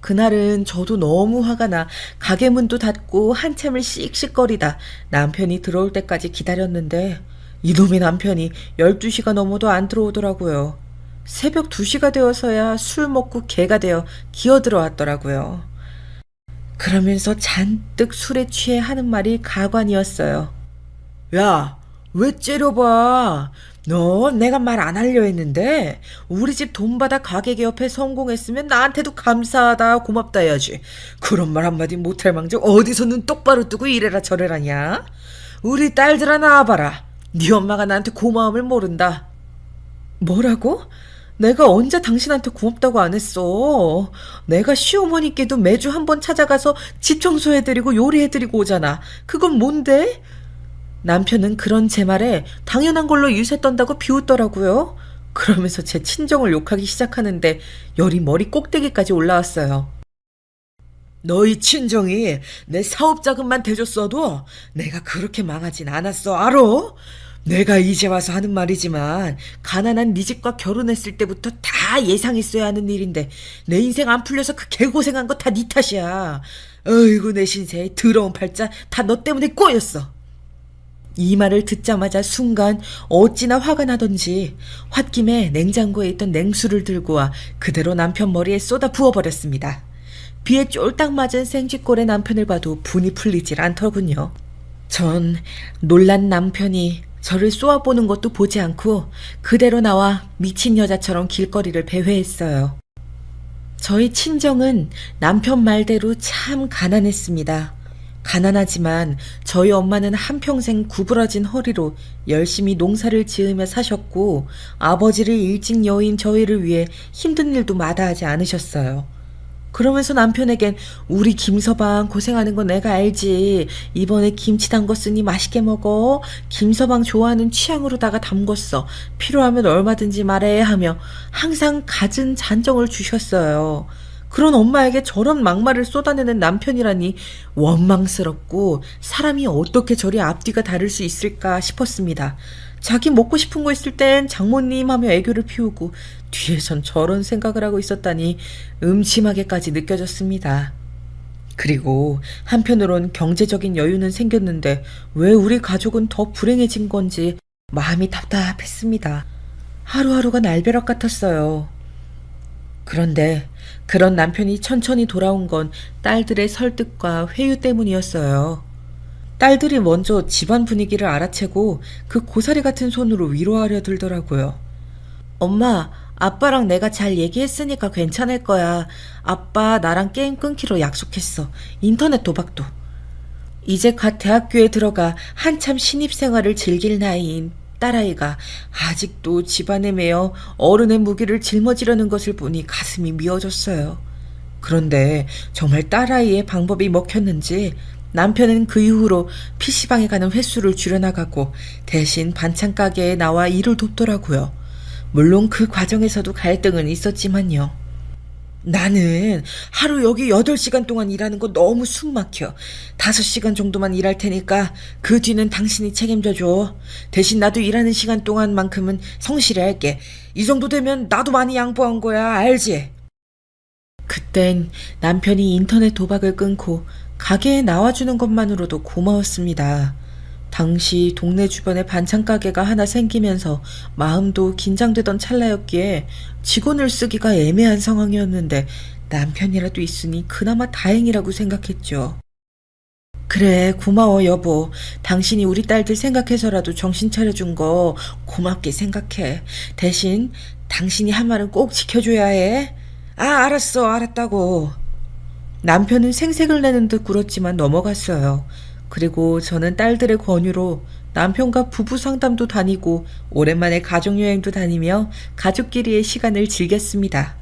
그날은 저도 너무 화가 나 가게 문도 닫고 한참을 씩씩거리다 남편이 들어올 때까지 기다렸는데 이놈의 남편이 12시가 넘어도 안 들어오더라고요. 새벽 2시가 되어서야 술 먹고 개가 되어 기어들어왔더라고요. 그러면서 잔뜩 술에 취해 하는 말이 가관이었어요. 야, 왜 째려봐? 너 내가 말 안 하려 했는데 우리 집 돈 받아 가게 개업해 성공했으면 나한테도 감사하다 고맙다 해야지. 그런 말 한마디 못할 망정 어디서 눈 똑바로 뜨고 이래라 저래라냐? 우리 딸들아 나와봐라. 네 엄마가 나한테 고마움을 모른다. 뭐라고? 내가 언제 당신한테 고맙다고 안 했어. 내가 시어머니께도 매주 한 번 찾아가서 집 청소해드리고 요리해드리고 오잖아. 그건 뭔데? 남편은 그런 제 말에 당연한 걸로 유세 떤다고 비웃더라고요. 그러면서 제 친정을 욕하기 시작하는데 열이 머리 꼭대기까지 올라왔어요. 너희 친정이 내 사업 자금만 대줬어도 내가 그렇게 망하진 않았어, 알아? 내가 이제 와서 하는 말이지만 가난한 네 집과 결혼했을 때부터 다 예상했어야 하는 일인데 내 인생 안 풀려서 그 개고생한 거 다 네 탓이야. 어이구 내 신세 더러운 팔자 다 너 때문에 꼬였어. 이 말을 듣자마자 순간 어찌나 화가 나던지 홧김에 냉장고에 있던 냉수를 들고 와 그대로 남편 머리에 쏟아 부어버렸습니다. 비에 쫄딱 맞은 생쥐꼴의 남편을 봐도 분이 풀리질 않더군요. 전 놀란 남편이 저를 쏘아보는 것도 보지 않고 그대로 나와 미친 여자처럼 길거리를 배회했어요. 저희 친정은 남편 말대로 참 가난했습니다. 가난하지만 저희 엄마는 한평생 구부러진 허리로 열심히 농사를 지으며 사셨고 아버지를 일찍 여인 저희를 위해 힘든 일도 마다하지 않으셨어요. 그러면서 남편에겐 우리 김서방 고생하는 거 내가 알지. 이번에 김치 담궜으니 맛있게 먹어. 김서방 좋아하는 취향으로다가 담궜어. 필요하면 얼마든지 말해 하며 항상 갖은 잔정을 주셨어요. 그런 엄마에게 저런 막말을 쏟아내는 남편이라니 원망스럽고 사람이 어떻게 저리 앞뒤가 다를 수 있을까 싶었습니다. 자기 먹고 싶은 거 있을 땐 장모님 하며 애교를 피우고 뒤에선 저런 생각을 하고 있었다니 음침하게까지 느껴졌습니다. 그리고 한편으론 경제적인 여유는 생겼는데 왜 우리 가족은 더 불행해진 건지 마음이 답답했습니다. 하루하루가 날벼락 같았어요. 그런데 그런 남편이 천천히 돌아온 건 딸들의 설득과 회유 때문이었어요. 딸들이 먼저 집안 분위기를 알아채고 그 고사리 같은 손으로 위로하려 들더라고요. 엄마, 아빠랑 내가 잘 얘기했으니까 괜찮을 거야. 아빠 나랑 게임 끊기로 약속했어. 인터넷 도박도. 이제 갓 대학교에 들어가 한참 신입생활을 즐길 나이인 딸아이가 아직도 집안에 매여 어른의 무기를 짊어지려는 것을 보니 가슴이 미어졌어요. 그런데 정말 딸아이의 방법이 먹혔는지 남편은 그 이후로 PC방에 가는 횟수를 줄여나가고 대신 반찬 가게에 나와 일을 돕더라고요. 물론 그 과정에서도 갈등은 있었지만요. 나는 하루 여기 8시간 동안 일하는 거 너무 숨 막혀. 5시간 정도만 일할 테니까 그 뒤는 당신이 책임져줘. 대신 나도 일하는 시간 동안만큼은 성실히 할게. 이 정도 되면 나도 많이 양보한 거야. 알지? 그땐 남편이 인터넷 도박을 끊고 가게에 나와주는 것만으로도 고마웠습니다. 당시 동네 주변에 반찬 가게가 하나 생기면서 마음도 긴장되던 찰나였기에 직원을 쓰기가 애매한 상황이었는데 남편이라도 있으니 그나마 다행이라고 생각했죠. 그래, 고마워 여보. 당신이 우리 딸들 생각해서라도 정신 차려준 거 고맙게 생각해. 대신 당신이 한 말은 꼭 지켜줘야 해. 알았어, 알았다고. 남편은 생색을 내는 듯 굴었지만 넘어갔어요. 그리고 저는 딸들의 권유로 남편과 부부 상담도 다니고 오랜만에 가족여행도 다니며 가족끼리의 시간을 즐겼습니다.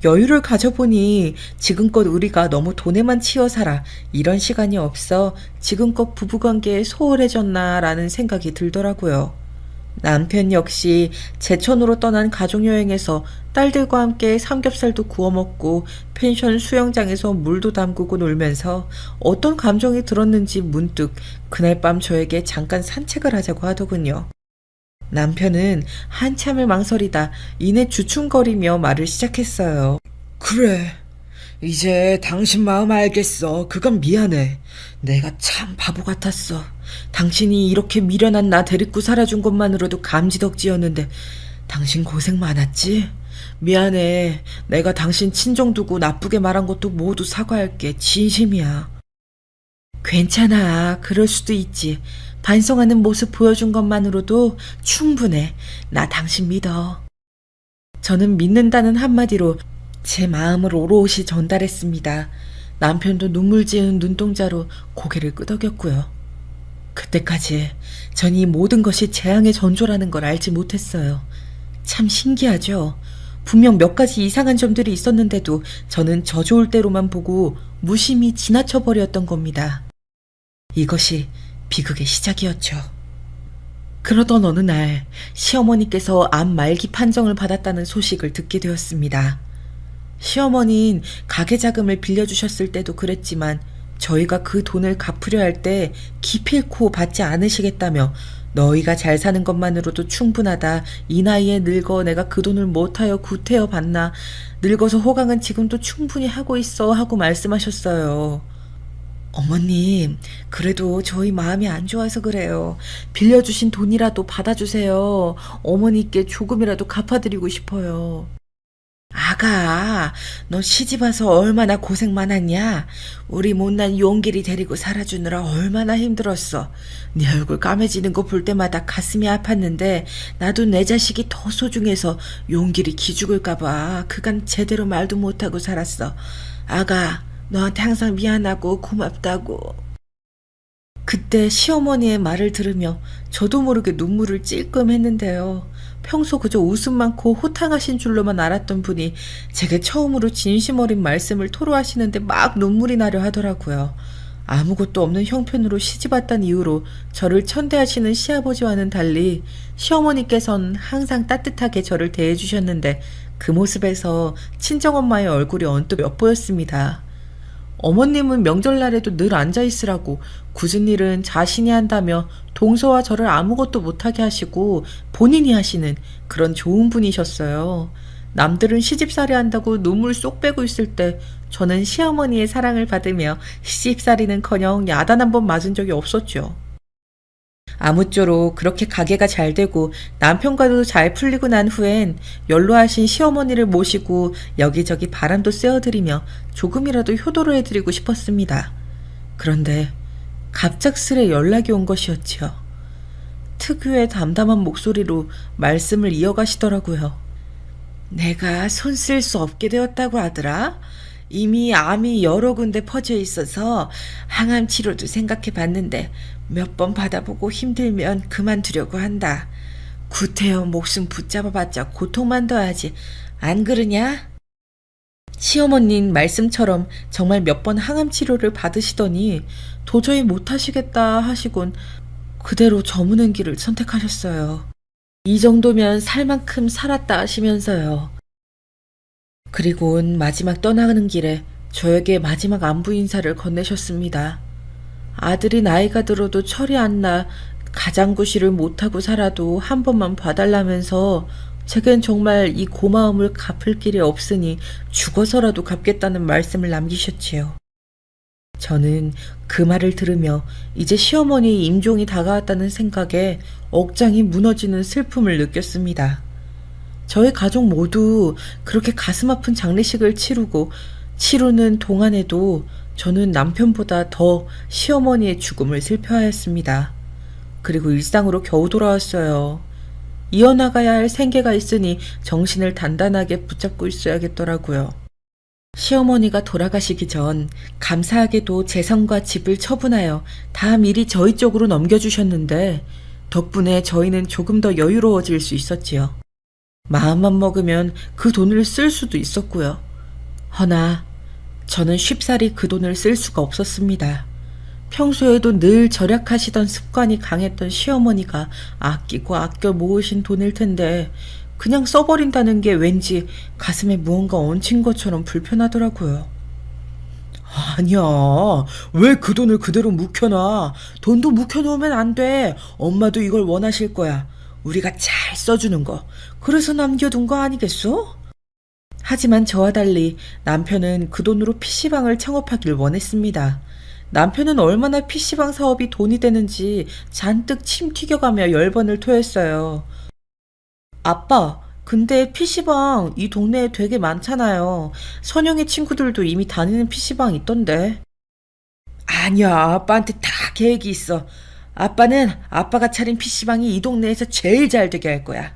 여유를 가져보니 지금껏 우리가 너무 돈에만 치여 살아 이런 시간이 없어 지금껏 부부관계에 소홀해졌나라는 생각이 들더라고요. 남편 역시 제천으로 떠난 가족여행에서 딸들과 함께 삼겹살도 구워 먹고 펜션 수영장에서 물도 담그고 놀면서 어떤 감정이 들었는지 문득 그날 밤 저에게 잠깐 산책을 하자고 하더군요. 남편은 한참을 망설이다 이내 주춤거리며 말을 시작했어요. 그래. 이제 당신 마음 알겠어. 그건 미안해. 내가 참 바보 같았어. 당신이 이렇게 미련한 나 데리고 살아준 것만으로도 감지덕지였는데 당신 고생 많았지? 미안해. 내가 당신 친정 두고 나쁘게 말한 것도 모두 사과할게. 진심이야. 괜찮아. 그럴 수도 있지. 반성하는 모습 보여준 것만으로도 충분해. 나 당신 믿어. 저는 믿는다는 한마디로 제 마음을 오롯이 전달했습니다. 남편도 눈물 지은 눈동자로 고개를 끄덕였고요. 그때까지 전 이 모든 것이 재앙의 전조라는 걸 알지 못했어요. 참 신기하죠? 분명 몇 가지 이상한 점들이 있었는데도 저는 저 좋을 대로만 보고 무심히 지나쳐버렸던 겁니다. 이것이 비극의 시작이었죠. 그러던 어느 날 시어머니께서 암 말기 판정을 받았다는 소식을 듣게 되었습니다. 시어머니는 가게 자금을 빌려주셨을 때도 그랬지만 저희가 그 돈을 갚으려 할 때 기필코 받지 않으시겠다며 너희가 잘 사는 것만으로도 충분하다. 이 나이에 늙어 내가 그 돈을 못하여 구태여 받나. 늙어서 호강은 지금도 충분히 하고 있어 하고 말씀하셨어요. 어머님, 그래도 저희 마음이 안 좋아서 그래요. 빌려주신 돈이라도 받아주세요. 어머니께 조금이라도 갚아드리고 싶어요. 아가, 너 시집와서 얼마나 고생 많았냐? 우리 못난 용길이 데리고 살아주느라 얼마나 힘들었어. 네 얼굴 까매지는 거 볼 때마다 가슴이 아팠는데 나도 내 자식이 더 소중해서 용길이 기죽을까봐 그간 제대로 말도 못하고 살았어. 아가, 너한테 항상 미안하고 고맙다고. 그때 시어머니의 말을 들으며 저도 모르게 눈물을 찔끔 했는데요. 평소 그저 웃음 많고 호탕하신 줄로만 알았던 분이 제게 처음으로 진심 어린 말씀을 토로하시는데 막 눈물이 나려 하더라고요. 아무것도 없는 형편으로 시집왔다는 이유로 저를 천대하시는 시아버지와는 달리 시어머니께서는 항상 따뜻하게 저를 대해주셨는데 그 모습에서 친정엄마의 얼굴이 언뜻 엿보였습니다. 어머님은 명절날에도 늘 앉아있으라고 굳은 일은 자신이 한다며 동서와 저를 아무것도 못하게 하시고 본인이 하시는 그런 좋은 분이셨어요. 남들은 시집살이 한다고 눈물 쏙 빼고 있을 때 저는 시어머니의 사랑을 받으며 시집살이는커녕 야단 한 번 맞은 적이 없었죠. 아무쪼록 그렇게 가게가 잘 되고 남편과도 잘 풀리고 난 후엔 연로하신 시어머니를 모시고 여기저기 바람도 쐬어드리며 조금이라도 효도를 해드리고 싶었습니다. 그런데 갑작스레 연락이 온 것이었지요. 특유의 담담한 목소리로 말씀을 이어가시더라고요. 내가 손 쓸 수 없게 되었다고 하더라. 이미 암이 여러 군데 퍼져 있어서 항암 치료도 생각해 봤는데 몇 번 받아보고 힘들면 그만두려고 한다. 구태여 목숨 붙잡아봤자 고통만 더하지. 안 그러냐? 시어머님 말씀처럼 정말 몇 번 항암 치료를 받으시더니 도저히 못하시겠다 하시곤 그대로 저무는 길을 선택하셨어요. 이 정도면 살 만큼 살았다 하시면서요. 그리고는 마지막 떠나가는 길에 저에게 마지막 안부 인사를 건네셨습니다. 아들이 나이가 들어도 철이 안 나 가장구실을 못하고 살아도 한 번만 봐달라면서 제겐 정말 이 고마움을 갚을 길이 없으니 죽어서라도 갚겠다는 말씀을 남기셨지요. 저는 그 말을 들으며 이제 시어머니의 임종이 다가왔다는 생각에 억장이 무너지는 슬픔을 느꼈습니다. 저희 가족 모두 그렇게 가슴 아픈 장례식을 치르는 동안에도 저는 남편보다 더 시어머니의 죽음을 슬퍼하였습니다. 그리고 일상으로 겨우 돌아왔어요. 이어나가야 할 생계가 있으니 정신을 단단하게 붙잡고 있어야겠더라고요. 시어머니가 돌아가시기 전 감사하게도 재산과 집을 처분하여 다 미리 저희 쪽으로 넘겨주셨는데 덕분에 저희는 조금 더 여유로워질 수 있었지요. 마음만 먹으면 그 돈을 쓸 수도 있었고요. 허나 저는 쉽사리 그 돈을 쓸 수가 없었습니다. 평소에도 늘 절약하시던 습관이 강했던 시어머니가 아끼고 아껴 모으신 돈일 텐데 그냥 써버린다는 게 왠지 가슴에 무언가 얹힌 것처럼 불편하더라고요. 아니야. 왜 그 돈을 그대로 묵혀놔? 돈도 묵혀놓으면 안 돼. 엄마도 이걸 원하실 거야. 우리가 잘 써주는 거. 그래서 남겨둔 거 아니겠어? 하지만 저와 달리 남편은 그 돈으로 PC방을 창업하길 원했습니다. 남편은 얼마나 PC방 사업이 돈이 되는지 잔뜩 침 튀겨가며 열번을 토했어요. 아빠, 근데 PC방 이 동네에 되게 많잖아요. 선영의 친구들도 이미 다니는 PC방 있던데. 아니야. 아빠한테 다 계획이 있어. 아빠는 아빠가 차린 PC방이 이 동네에서 제일 잘 되게 할 거야.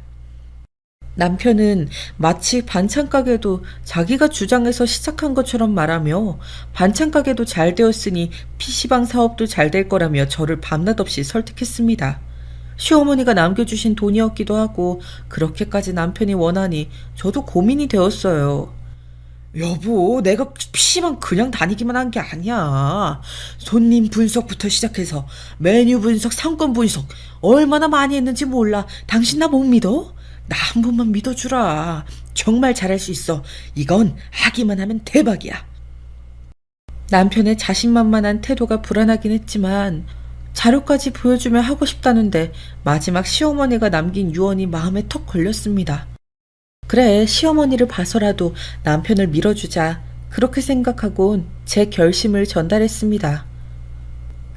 남편은 마치 반찬 가게도 자기가 주장해서 시작한 것처럼 말하며 반찬 가게도 잘 되었으니 PC방 사업도 잘 될 거라며 저를 밤낮 없이 설득했습니다. 시어머니가 남겨주신 돈이었기도 하고 그렇게까지 남편이 원하니 저도 고민이 되었어요. 여보, 내가 PC방 그냥 다니기만 한 게 아니야. 손님 분석부터 시작해서 메뉴 분석, 상권 분석 얼마나 많이 했는지 몰라. 당신 나 못 믿어? 나 한 번만 믿어주라. 정말 잘할 수 있어. 이건 하기만 하면 대박이야. 남편의 자신만만한 태도가 불안하긴 했지만 자료까지 보여주며 하고 싶다는데 마지막 시어머니가 남긴 유언이 마음에 턱 걸렸습니다. 그래, 시어머니를 봐서라도 남편을 밀어주자. 그렇게 생각하곤 제 결심을 전달했습니다.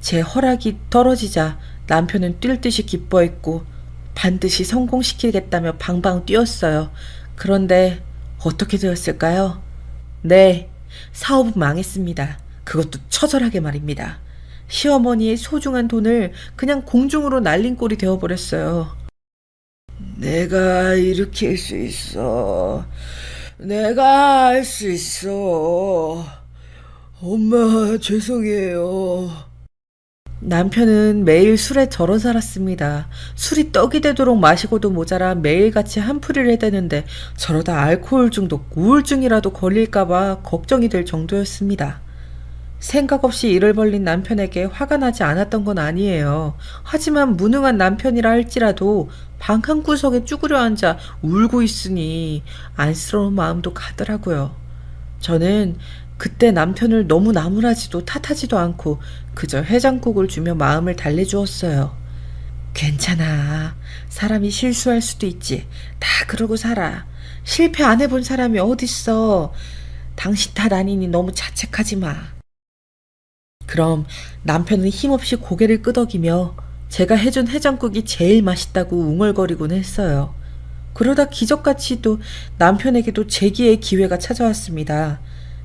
제 허락이 떨어지자 남편은 뛸 듯이 기뻐했고 반드시 성공시키겠다며 방방 뛰었어요. 그런데 어떻게 되었을까요? 네, 사업은 망했습니다. 그것도 처절하게 말입니다. 시어머니의 소중한 돈을 그냥 공중으로 날린 꼴이 되어버렸어요. 내가 일으킬 수 있어. 내가 할 수 있어. 엄마, 죄송해요. 남편은 매일 술에 절어 살았습니다. 술이 떡이 되도록 마시고도 모자라 매일같이 한풀이를 해대는데 저러다 알코올 중독, 우울증이라도 걸릴까봐 걱정이 될 정도였습니다. 생각 없이 일을 벌린 남편에게 화가 나지 않았던 건 아니에요. 하지만 무능한 남편이라 할지라도 방 한 구석에 쭈그려 앉아 울고 있으니 안쓰러운 마음도 가더라고요. 저는 그때 남편을 너무 나무라지도 탓하지도 않고 그저 해장국을 주며 마음을 달래주었어요. 괜찮아. 사람이 실수할 수도 있지. 다 그러고 살아. 실패 안 해본 사람이 어딨어. 당신 탓 아니니 너무 자책하지 마. 그럼 남편은 힘없이 고개를 끄덕이며 제가 해준 해장국이 제일 맛있다고 웅얼거리곤 했어요. 그러다 기적같이 또 남편에게도 재기의 기회가 찾아왔습니다.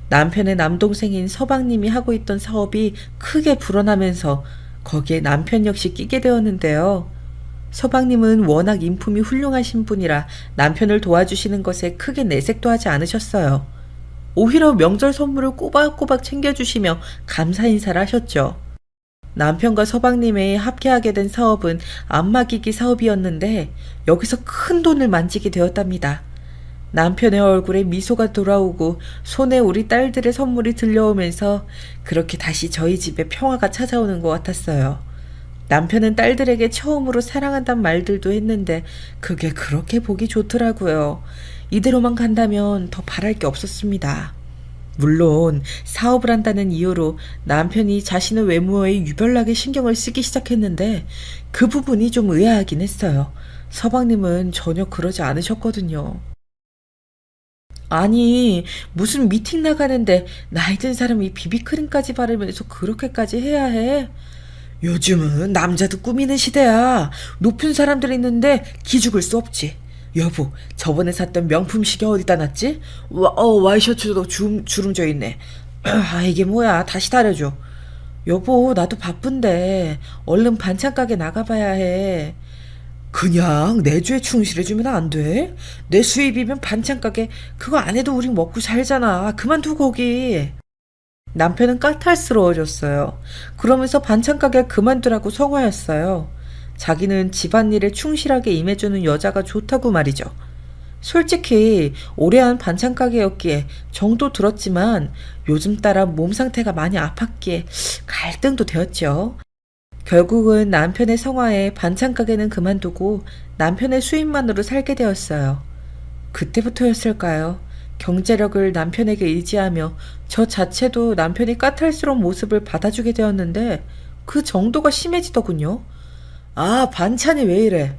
남편의 남동생인 서방님이 하고 있던 사업이 크게 불어나면서 거기에 남편 역시 끼게 되었는데요. 서방님은 워낙 인품이 훌륭하신 분이라 남편을 도와주시는 것에 크게 내색도 하지 않으셨어요. 오히려 명절 선물을 꼬박꼬박 챙겨주시며 감사 인사를 하셨죠. 남편과 서방님의 함께하게 된 사업은 안마기기 사업이었는데 여기서 큰 돈을 만지게 되었답니다. 남편의 얼굴에 미소가 돌아오고 손에 우리 딸들의 선물이 들려오면서 그렇게 다시 저희 집에 평화가 찾아오는 것 같았어요. 남편은 딸들에게 처음으로 사랑한다는 말들도 했는데 그게 그렇게 보기 좋더라고요. 이대로만 간다면 더 바랄 게 없었습니다. 물론 사업을 한다는 이유로 남편이 자신의 외모에 유별나게 신경을 쓰기 시작했는데 그 부분이 좀 의아하긴 했어요. 서방님은 전혀 그러지 않으셨거든요. 아니, 무슨 미팅 나가는데 나이 든 사람이 비비크림까지 바르면서 그렇게까지 해야 해? 요즘은 남자도 꾸미는 시대야. 높은 사람들 있는데 기죽을 수 없지. 여보, 저번에 샀던 명품 시계 어디다 놨지? 와이셔츠도 주름져 있네. 아, 이게 뭐야? 다시 다려줘. 여보, 나도 바쁜데 얼른 반찬 가게 나가봐야 해. 그냥 내주에 충실해주면 안 돼? 내 수입이면 반찬 가게 그거 안 해도 우린 먹고 살잖아. 그만두 거기. 남편은 까탈스러워졌어요. 그러면서 반찬 가게 그만두라고 성화했어요. 자기는 집안일에 충실하게 임해주는 여자가 좋다고 말이죠. 솔직히 오래 한 반찬 가게였기에 정도 들었지만 요즘 따라 몸 상태가 많이 아팠기에 갈등도 되었죠. 결국은 남편의 성화에 반찬 가게는 그만두고 남편의 수입만으로 살게 되었어요. 그때부터였을까요? 경제력을 남편에게 의지하며 저 자체도 남편이 까탈스러운 모습을 받아주게 되었는데 그 정도가 심해지더군요. 아, 반찬이 왜 이래?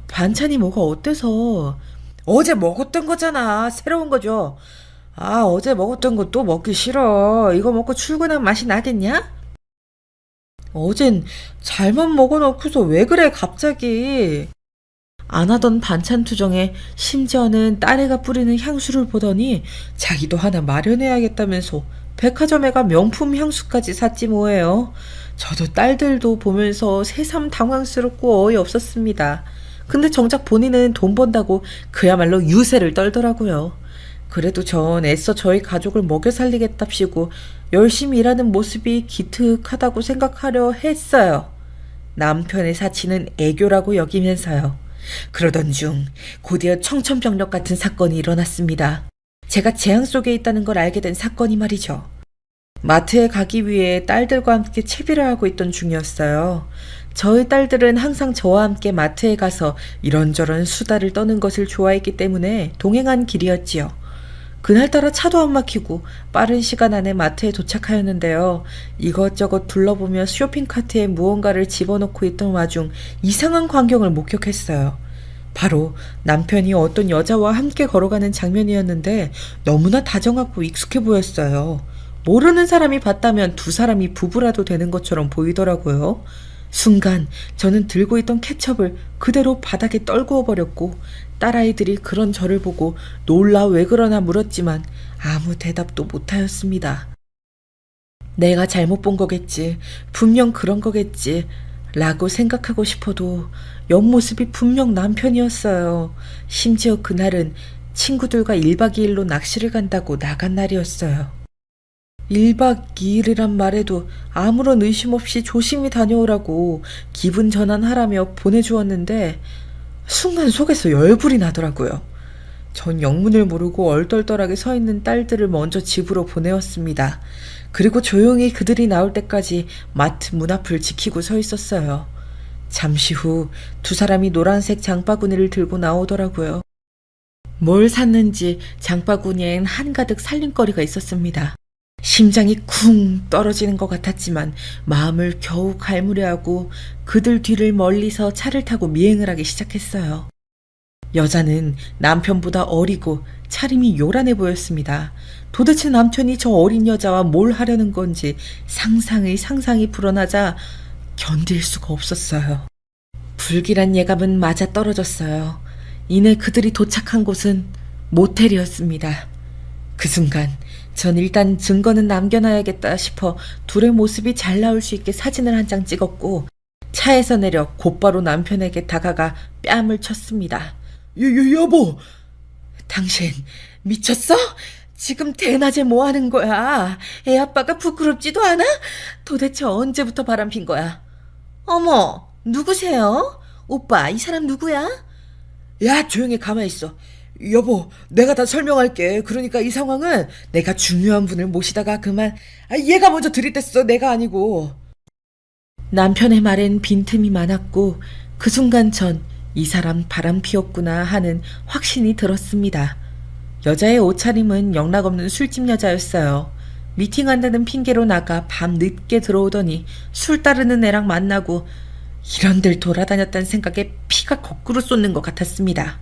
반찬이 뭐가 어때서? 어제 먹었던 거잖아. 새로운 거죠. 아, 어제 먹었던 거 또 먹기 싫어. 이거 먹고 출근한 맛이 나겠냐? 어젠 잘만 먹어놓고서 왜 그래 갑자기? 안 하던 반찬 투정에 심지어는 딸애가 뿌리는 향수를 보더니 자기도 하나 마련해야겠다면서 백화점에 가 명품 향수까지 샀지 뭐예요. 저도 딸들도 보면서 새삼 당황스럽고 어이없었습니다. 근데 정작 본인은 돈 번다고 그야말로 유세를 떨더라고요. 그래도 전 애써 저희 가족을 먹여 살리겠답시고 열심히 일하는 모습이 기특하다고 생각하려 했어요. 남편의 사치는 애교라고 여기면서요. 그러던 중 곧이어 청천벽력 같은 사건이 일어났습니다. 제가 재앙 속에 있다는 걸 알게 된 사건이 말이죠. 마트에 가기 위해 딸들과 함께 채비를 하고 있던 중이었어요. 저희 딸들은 항상 저와 함께 마트에 가서 이런저런 수다를 떠는 것을 좋아했기 때문에 동행한 길이었지요. 그날따라 차도 안 막히고 빠른 시간 안에 마트에 도착하였는데요. 이것저것 둘러보며 쇼핑카트에 무언가를 집어넣고 있던 와중 이상한 광경을 목격했어요. 바로 남편이 어떤 여자와 함께 걸어가는 장면이었는데 너무나 다정하고 익숙해 보였어요. 모르는 사람이 봤다면 두 사람이 부부라도 되는 것처럼 보이더라고요. 순간 저는 들고 있던 케첩을 그대로 바닥에 떨구어 버렸고 딸아이들이 그런 저를 보고 놀라 왜 그러나 물었지만 아무 대답도 못하였습니다. 내가 잘못 본 거겠지. 분명 그런 거겠지. 라고 생각하고 싶어도 옆모습이 분명 남편이었어요. 심지어 그날은 친구들과 1박 2일로 낚시를 간다고 나간 날이었어요. 1박 2일이란 말에도 아무런 의심 없이 조심히 다녀오라고 기분 전환하라며 보내주었는데 순간 속에서 열불이 나더라고요. 전 영문을 모르고 얼떨떨하게 서 있는 딸들을 먼저 집으로 보내었습니다. 그리고 조용히 그들이 나올 때까지 마트 문 앞을 지키고 서 있었어요. 잠시 후 두 사람이 노란색 장바구니를 들고 나오더라고요. 뭘 샀는지 장바구니엔 한가득 살림거리가 있었습니다. 심장이 쿵 떨어지는 것 같았지만 마음을 겨우 갈무리하고 그들 뒤를 멀리서 차를 타고 미행을 하기 시작했어요. 여자는 남편보다 어리고 차림이 요란해 보였습니다. 도대체 남편이 저 어린 여자와 뭘 하려는 건지 상상이 불어나자 견딜 수가 없었어요. 불길한 예감은 맞아 떨어졌어요. 이내 그들이 도착한 곳은 모텔이었습니다. 그 순간 전 일단 증거는 남겨놔야겠다 싶어 둘의 모습이 잘 나올 수 있게 사진을 한 장 찍었고 차에서 내려 곧바로 남편에게 다가가 뺨을 쳤습니다. 여보! 당신 미쳤어? 지금 대낮에 뭐 하는 거야? 애 아빠가 부끄럽지도 않아? 도대체 언제부터 바람핀 거야? 어머, 누구세요? 오빠, 이 사람 누구야? 야, 조용히 가만히 있어. 여보, 내가 다 설명할게. 그러니까 이 상황은 내가 중요한 분을 모시다가 그만. 얘가 먼저 들이댔어. 내가 아니고. 남편의 말엔 빈틈이 많았고 그 순간 전 이 사람 바람 피웠구나 하는 확신이 들었습니다. 여자의 옷차림은 영락없는 술집 여자였어요. 미팅한다는 핑계로 나가 밤 늦게 들어오더니 술 따르는 애랑 만나고 이런 데 돌아다녔다는 생각에 피가 거꾸로 쏟는 것 같았습니다.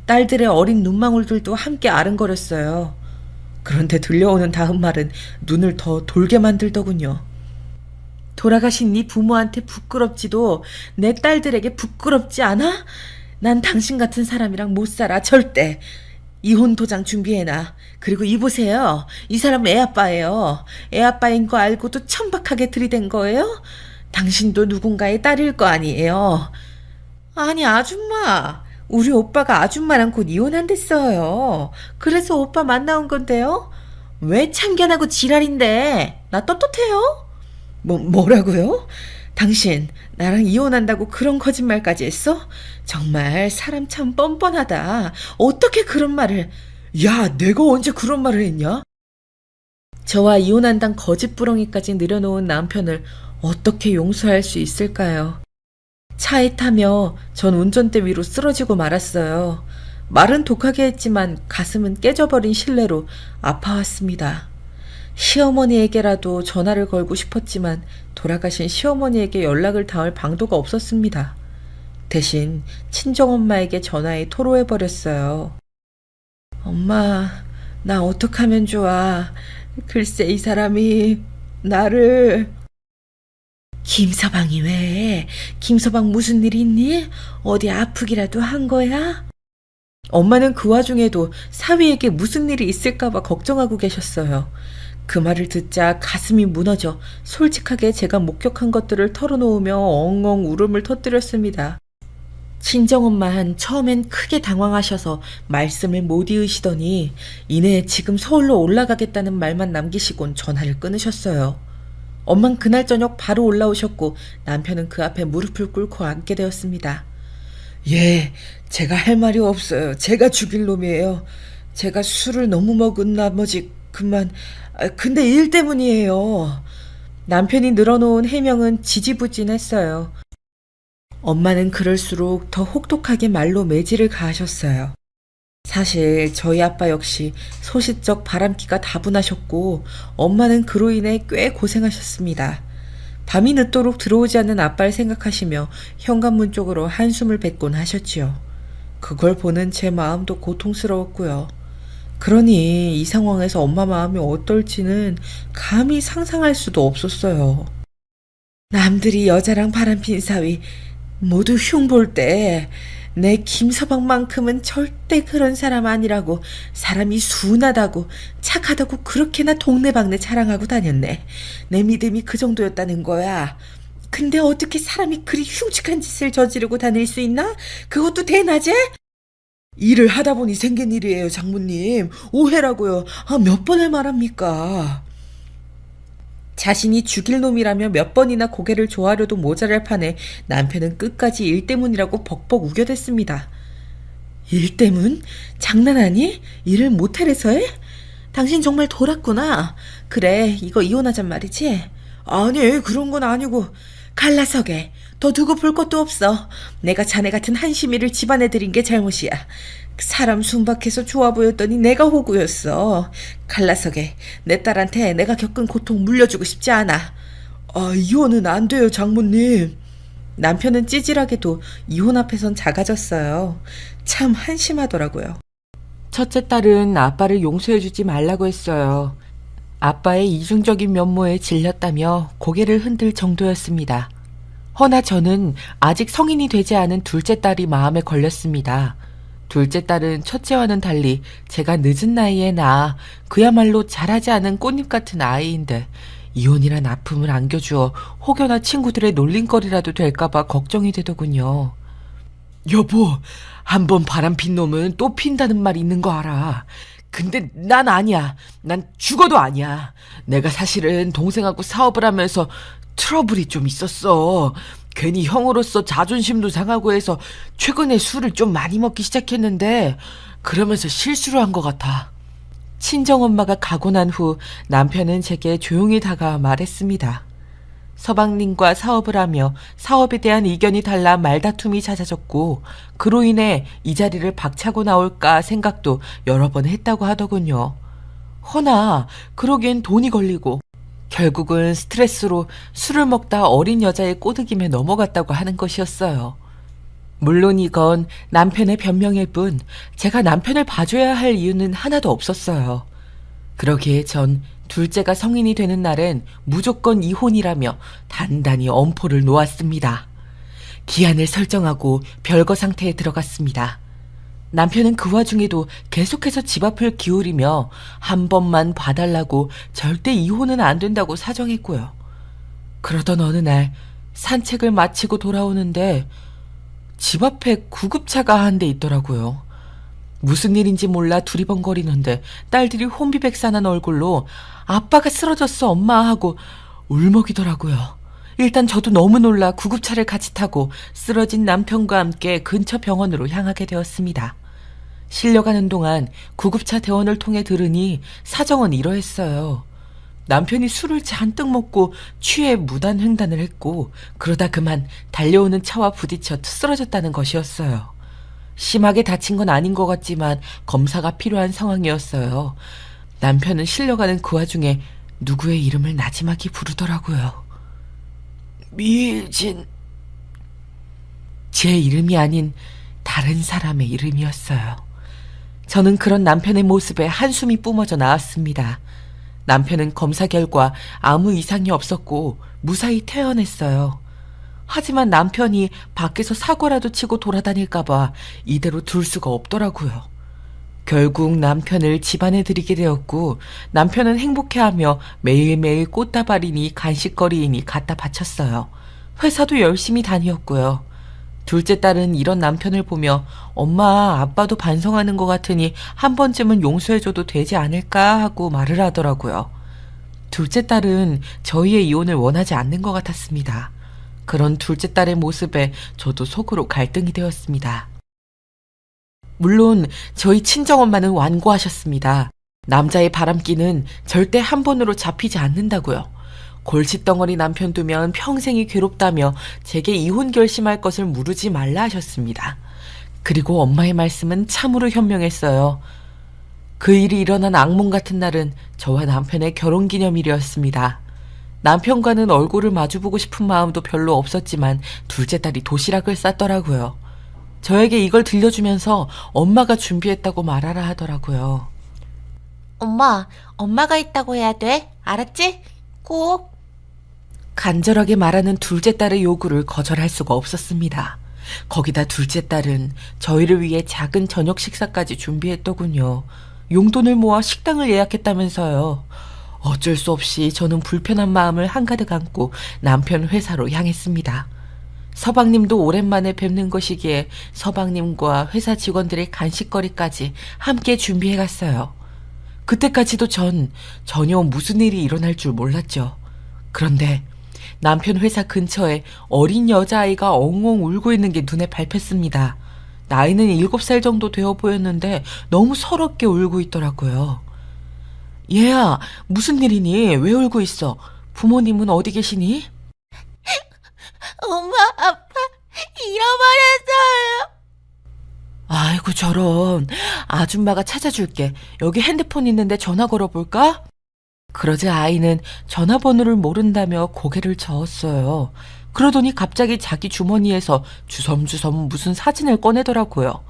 딸들의 어린 눈망울들도 함께 아른거렸어요. 그런데 들려오는 다음 말은 눈을 더 돌게 만들더군요. 돌아가신 네 부모한테 부끄럽지도 내 딸들에게 부끄럽지 않아? 난 당신 같은 사람이랑 못 살아, 절대. 이혼 도장 준비해놔. 그리고 이보세요. 이 사람 애아빠예요. 애아빠인 거 알고도 천박하게 들이댄 거예요? 당신도 누군가의 딸일 거 아니에요. 아니, 아줌마. 우리 오빠가 아줌마랑 곧 이혼한댔어요. 그래서 오빠 만나온 건데요. 왜 참견하고 지랄인데? 나 떳떳해요? 뭐라고요? 당신 나랑 이혼한다고 그런 거짓말까지 했어? 정말 사람 참 뻔뻔하다. 어떻게 그런 말을... 야, 내가 언제 그런 말을 했냐? 저와 이혼한다는 거짓부렁이까지 늘여놓은 남편을 어떻게 용서할 수 있을까요? 차에 타며 전 운전대 위로 쓰러지고 말았어요. 말은 독하게 했지만 가슴은 깨져버린 신뢰로 아파왔습니다. 시어머니에게라도 전화를 걸고 싶었지만 돌아가신 시어머니에게 연락을 닿을 방도가 없었습니다. 대신 친정엄마에게 전화해 토로해버렸어요. 엄마, 나 어떡하면 좋아. 글쎄 이 사람이 나를... 김서방이 왜? 김서방 무슨 일 있니? 어디 아프기라도 한 거야? 엄마는 그 와중에도 사위에게 무슨 일이 있을까봐 걱정하고 계셨어요. 그 말을 듣자 가슴이 무너져 솔직하게 제가 목격한 것들을 털어놓으며 엉엉 울음을 터뜨렸습니다. 친정엄마는 처음엔 크게 당황하셔서 말씀을 못 이으시더니 이내 지금 서울로 올라가겠다는 말만 남기시곤 전화를 끊으셨어요. 엄만 그날 저녁 바로 올라오셨고 남편은 그 앞에 무릎을 꿇고 앉게 되었습니다. 예, 제가 할 말이 없어요. 제가 죽일 놈이에요. 제가 술을 너무 먹은 나머지 그만... 근데 일 때문이에요. 남편이 늘어놓은 해명은 지지부진했어요. 엄마는 그럴수록 더 혹독하게 말로 매질을 가하셨어요. 사실 저희 아빠 역시 소시적 바람기가 다분하셨고 엄마는 그로 인해 꽤 고생하셨습니다. 밤이 늦도록 들어오지 않는 아빠를 생각하시며 현관문 쪽으로 한숨을 뱉곤 하셨지요. 그걸 보는 제 마음도 고통스러웠고요. 그러니 이 상황에서 엄마 마음이 어떨지는 감히 상상할 수도 없었어요. 남들이 여자랑 바람핀 사위 모두 흉볼 때 내 김서방만큼은 절대 그런 사람 아니라고, 사람이 순하다고 착하다고 그렇게나 동네방네 자랑하고 다녔네. 내 믿음이 그 정도였다는 거야. 근데 어떻게 사람이 그리 흉측한 짓을 저지르고 다닐 수 있나? 그것도 대낮에? 일을 하다 보니 생긴 일이에요, 장모님. 오해라고요. 몇 번을 말합니까? 자신이 죽일 놈이라며 몇 번이나 고개를 조아려도 모자랄 판에 남편은 끝까지 일 때문이라고 벅벅 우겨댔습니다. 일 때문? 장난하니? 일을 모텔에서 해? 당신 정말 돌았구나. 그래, 이거 이혼하잔 말이지? 아니, 그런 건 아니고. 갈라서게. 더 두고 볼 것도 없어. 내가 자네 같은 한심이를 집안에 들인 게 잘못이야. 사람 순박해서 좋아 보였더니 내가 호구였어. 갈라서게. 내 딸한테 내가 겪은 고통 물려주고 싶지 않아. 이혼은 안 돼요, 장모님. 남편은 찌질하게도 이혼 앞에선 작아졌어요. 참 한심하더라고요. 첫째 딸은 아빠를 용서해주지 말라고 했어요. 아빠의 이중적인 면모에 질렸다며 고개를 흔들 정도였습니다. 허나 저는 아직 성인이 되지 않은 둘째 딸이 마음에 걸렸습니다. 둘째 딸은 첫째와는 달리 제가 늦은 나이에 낳아 그야말로 자라지 않은 꽃잎 같은 아이인데 이혼이란 아픔을 안겨주어 혹여나 친구들의 놀림거리라도 될까봐 걱정이 되더군요. 여보, 한번 바람핀 놈은 또 핀다는 말 있는 거 알아. 근데 난 아니야. 난 죽어도 아니야. 내가 사실은 동생하고 사업을 하면서 트러블이 좀 있었어. 괜히 형으로서 자존심도 상하고 해서 최근에 술을 좀 많이 먹기 시작했는데 그러면서 실수를 한 것 같아. 친정엄마가 가고 난 후 남편은 제게 조용히 다가와 말했습니다. 서방님과 사업을 하며 사업에 대한 의견이 달라 말다툼이 잦아졌고 그로 인해 이 자리를 박차고 나올까 생각도 여러 번 했다고 하더군요. 허나 그러기엔 돈이 걸리고 결국은 스트레스로 술을 먹다 어린 여자의 꼬드김에 넘어갔다고 하는 것이었어요. 물론 이건 남편의 변명일 뿐 제가 남편을 봐줘야 할 이유는 하나도 없었어요. 그러기에 전 둘째가 성인이 되는 날엔 무조건 이혼이라며 단단히 엄포를 놓았습니다. 기한을 설정하고 별거 상태에 들어갔습니다. 남편은 그 와중에도 계속해서 집 앞을 기울이며 한 번만 봐달라고 절대 이혼은 안 된다고 사정했고요. 그러던 어느 날 산책을 마치고 돌아오는데 집 앞에 구급차가 한 대 있더라고요. 무슨 일인지 몰라 두리번거리는데 딸들이 혼비백산한 얼굴로 아빠가 쓰러졌어 엄마 하고 울먹이더라고요. 일단 저도 너무 놀라 구급차를 같이 타고 쓰러진 남편과 함께 근처 병원으로 향하게 되었습니다. 실려가는 동안 구급차 대원을 통해 들으니 사정은 이러했어요. 남편이 술을 잔뜩 먹고 취해 무단횡단을 했고 그러다 그만 달려오는 차와 부딪혀 쓰러졌다는 것이었어요. 심하게 다친 건 아닌 것 같지만 검사가 필요한 상황이었어요. 남편은 실려가는 그 와중에 누구의 이름을 나지막이 부르더라고요. 미진. 제 이름이 아닌 다른 사람의 이름이었어요. 저는 그런 남편의 모습에 한숨이 뿜어져 나왔습니다. 남편은 검사 결과 아무 이상이 없었고 무사히 퇴원했어요. 하지만 남편이 밖에서 사고라도 치고 돌아다닐까봐 이대로 둘 수가 없더라고요. 결국 남편을 집안에 들이게 되었고 남편은 행복해하며 매일매일 꽃다발이니 간식거리이니 갖다 바쳤어요. 회사도 열심히 다녔고요. 둘째 딸은 이런 남편을 보며 엄마, 아빠도 반성하는 것 같으니 한 번쯤은 용서해줘도 되지 않을까 하고 말을 하더라고요. 둘째 딸은 저희의 이혼을 원하지 않는 것 같았습니다. 그런 둘째 딸의 모습에 저도 속으로 갈등이 되었습니다. 물론 저희 친정엄마는 완고하셨습니다. 남자의 바람기는 절대 한 번으로 잡히지 않는다고요. 골칫덩어리 남편 두면 평생이 괴롭다며 제게 이혼 결심할 것을 무르지 말라 하셨습니다. 그리고 엄마의 말씀은 참으로 현명했어요. 그 일이 일어난 악몽 같은 날은 저와 남편의 결혼기념일이었습니다. 남편과는 얼굴을 마주보고 싶은 마음도 별로 없었지만 둘째 딸이 도시락을 쌌더라고요. 저에게 이걸 들려주면서 엄마가 준비했다고 말하라 하더라고요. 엄마, 엄마가 있다고 해야 돼. 알았지? 꼭. 간절하게 말하는 둘째 딸의 요구를 거절할 수가 없었습니다. 거기다 둘째 딸은 저희를 위해 작은 저녁 식사까지 준비했더군요. 용돈을 모아 식당을 예약했다면서요. 어쩔 수 없이 저는 불편한 마음을 한가득 안고 남편 회사로 향했습니다. 서방님도 오랜만에 뵙는 것이기에 서방님과 회사 직원들의 간식거리까지 함께 준비해갔어요. 그때까지도 전 전혀 무슨 일이 일어날 줄 몰랐죠. 그런데 남편 회사 근처에 어린 여자아이가 엉엉 울고 있는 게 눈에 밟혔습니다. 나이는 7살 정도 되어 보였는데 너무 서럽게 울고 있더라고요. 얘야, 무슨 일이니? 왜 울고 있어? 부모님은 어디 계시니? 엄마, 아빠, 잃어버렸어요. 아이고 저런. 아줌마가 찾아줄게. 여기 핸드폰 있는데 전화 걸어볼까? 그러자 아이는 전화번호를 모른다며 고개를 저었어요. 그러더니 갑자기 자기 주머니에서 주섬주섬 무슨 사진을 꺼내더라고요.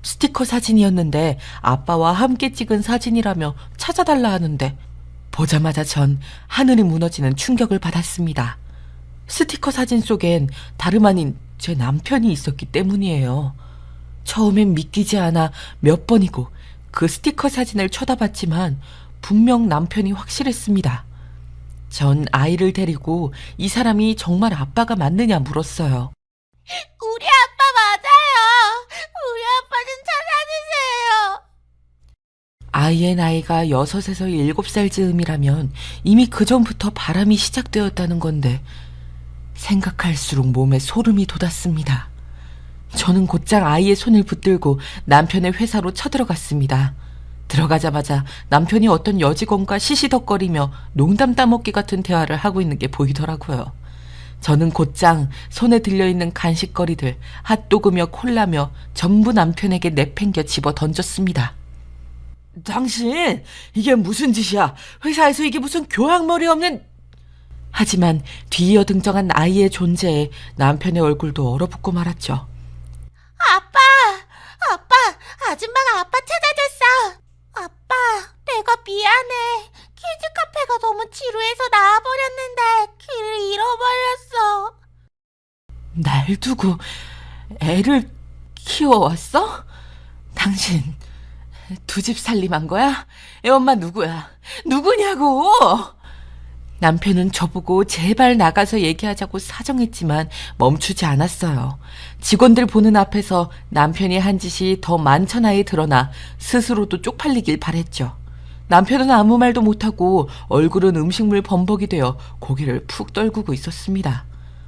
스티커 사진이었는데 아빠와 함께 찍은 사진이라며 찾아달라 하는데 보자마자 전 하늘이 무너지는 충격을 받았습니다. 스티커 사진 속엔 다름 아닌 제 남편이 있었기 때문이에요. 처음엔 믿기지 않아 몇 번이고 그 스티커 사진을 쳐다봤지만 분명 남편이 확실했습니다. 전 아이를 데리고 이 사람이 정말 아빠가 맞느냐 물었어요. 우리 아빠 맞아요. 우리 아빠 좀 찾아주세요. 아이의 나이가 6에서 7살 즈음이라면 이미 그전부터 바람이 시작되었다는 건데 생각할수록 몸에 소름이 돋았습니다. 저는 곧장 아이의 손을 붙들고 남편의 회사로 쳐들어갔습니다. 들어가자마자 남편이 어떤 여직원과 시시덕거리며 농담 따먹기 같은 대화를 하고 있는 게 보이더라고요. 저는 곧장 손에 들려있는 간식거리들, 핫도그며 콜라며 전부 남편에게 내팽겨 집어 던졌습니다. 당신, 이게 무슨 짓이야? 회사에서 이게 무슨 교양머리 없는... 하지만 뒤이어 등장한 아이의 존재에 남편의 얼굴도 얼어붙고 말았죠. 아빠, 아줌마가 아빠 찾아줬어. 아빠, 내가 미안해. 키즈카페가 너무 지루해서 나와버렸는데 길을 잃어버렸어. 날 두고 애를 키워왔어? 당신 두 집 살림한 거야? 애 엄마 누구야? 누구냐고? 남편은 저보고 제발 나가서 얘기하자고 사정했지만 멈추지 않았어요. 직원들 보는 앞에서 남편이 한 짓이 더 만천하에 드러나 스스로도 쪽팔리길 바랬죠. 남편은 아무 말도 못하고 얼굴은 음식물 범벅이 되어 고개를 푹 떨구고 있었습니다.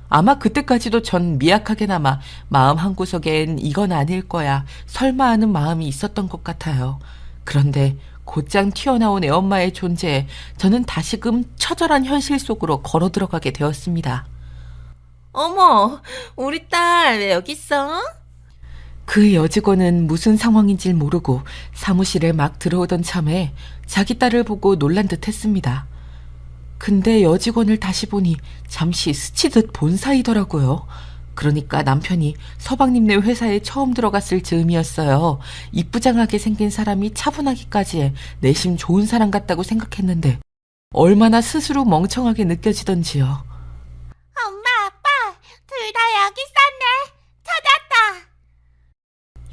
아마 그때까지도 전 미약하게나마 마음 한구석엔 이건 아닐 거야 설마 하는 마음이 있었던 것 같아요. 그런데 곧장 튀어나온 애엄마의 존재에 저는 다시금 처절한 현실 속으로 걸어 들어가게 되었습니다. 어머, 우리 딸 왜 여기 있어? 그 여직원은 무슨 상황인지 모르고 사무실에 막 들어오던 참에 자기 딸을 보고 놀란 듯 했습니다. 근데 여직원을 다시 보니 잠시 스치듯 본 사이더라고요. 그러니까 남편이 서방님네 회사에 처음 들어갔을 즈음이었어요. 이쁘장하게 생긴 사람이 차분하기까지 해 내심 좋은 사람 같다고 생각했는데 얼마나 스스로 멍청하게 느껴지던지요. 엄마, 아빠, 둘 다 여기 있었네. 찾았다.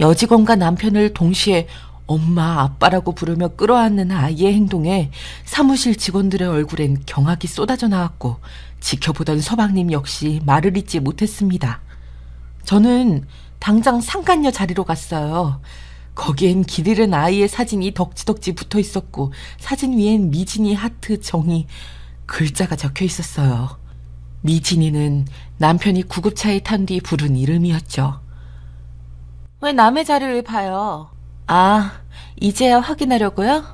여직원과 남편을 동시에 엄마, 아빠라고 부르며 끌어안는 아이의 행동에 사무실 직원들의 얼굴엔 경악이 쏟아져 나왔고 지켜보던 서방님 역시 말을 잇지 못했습니다. 저는 당장 상간녀 자리로 갔어요. 거기엔 길 잃은 아이의 사진이 덕지덕지 붙어 있었고 사진 위엔 미진이 하트 정이 글자가 적혀 있었어요. 미진이는 남편이 구급차에 탄 뒤 부른 이름이었죠. 왜 남의 자리를 봐요? 아, 이제야 확인하려고요?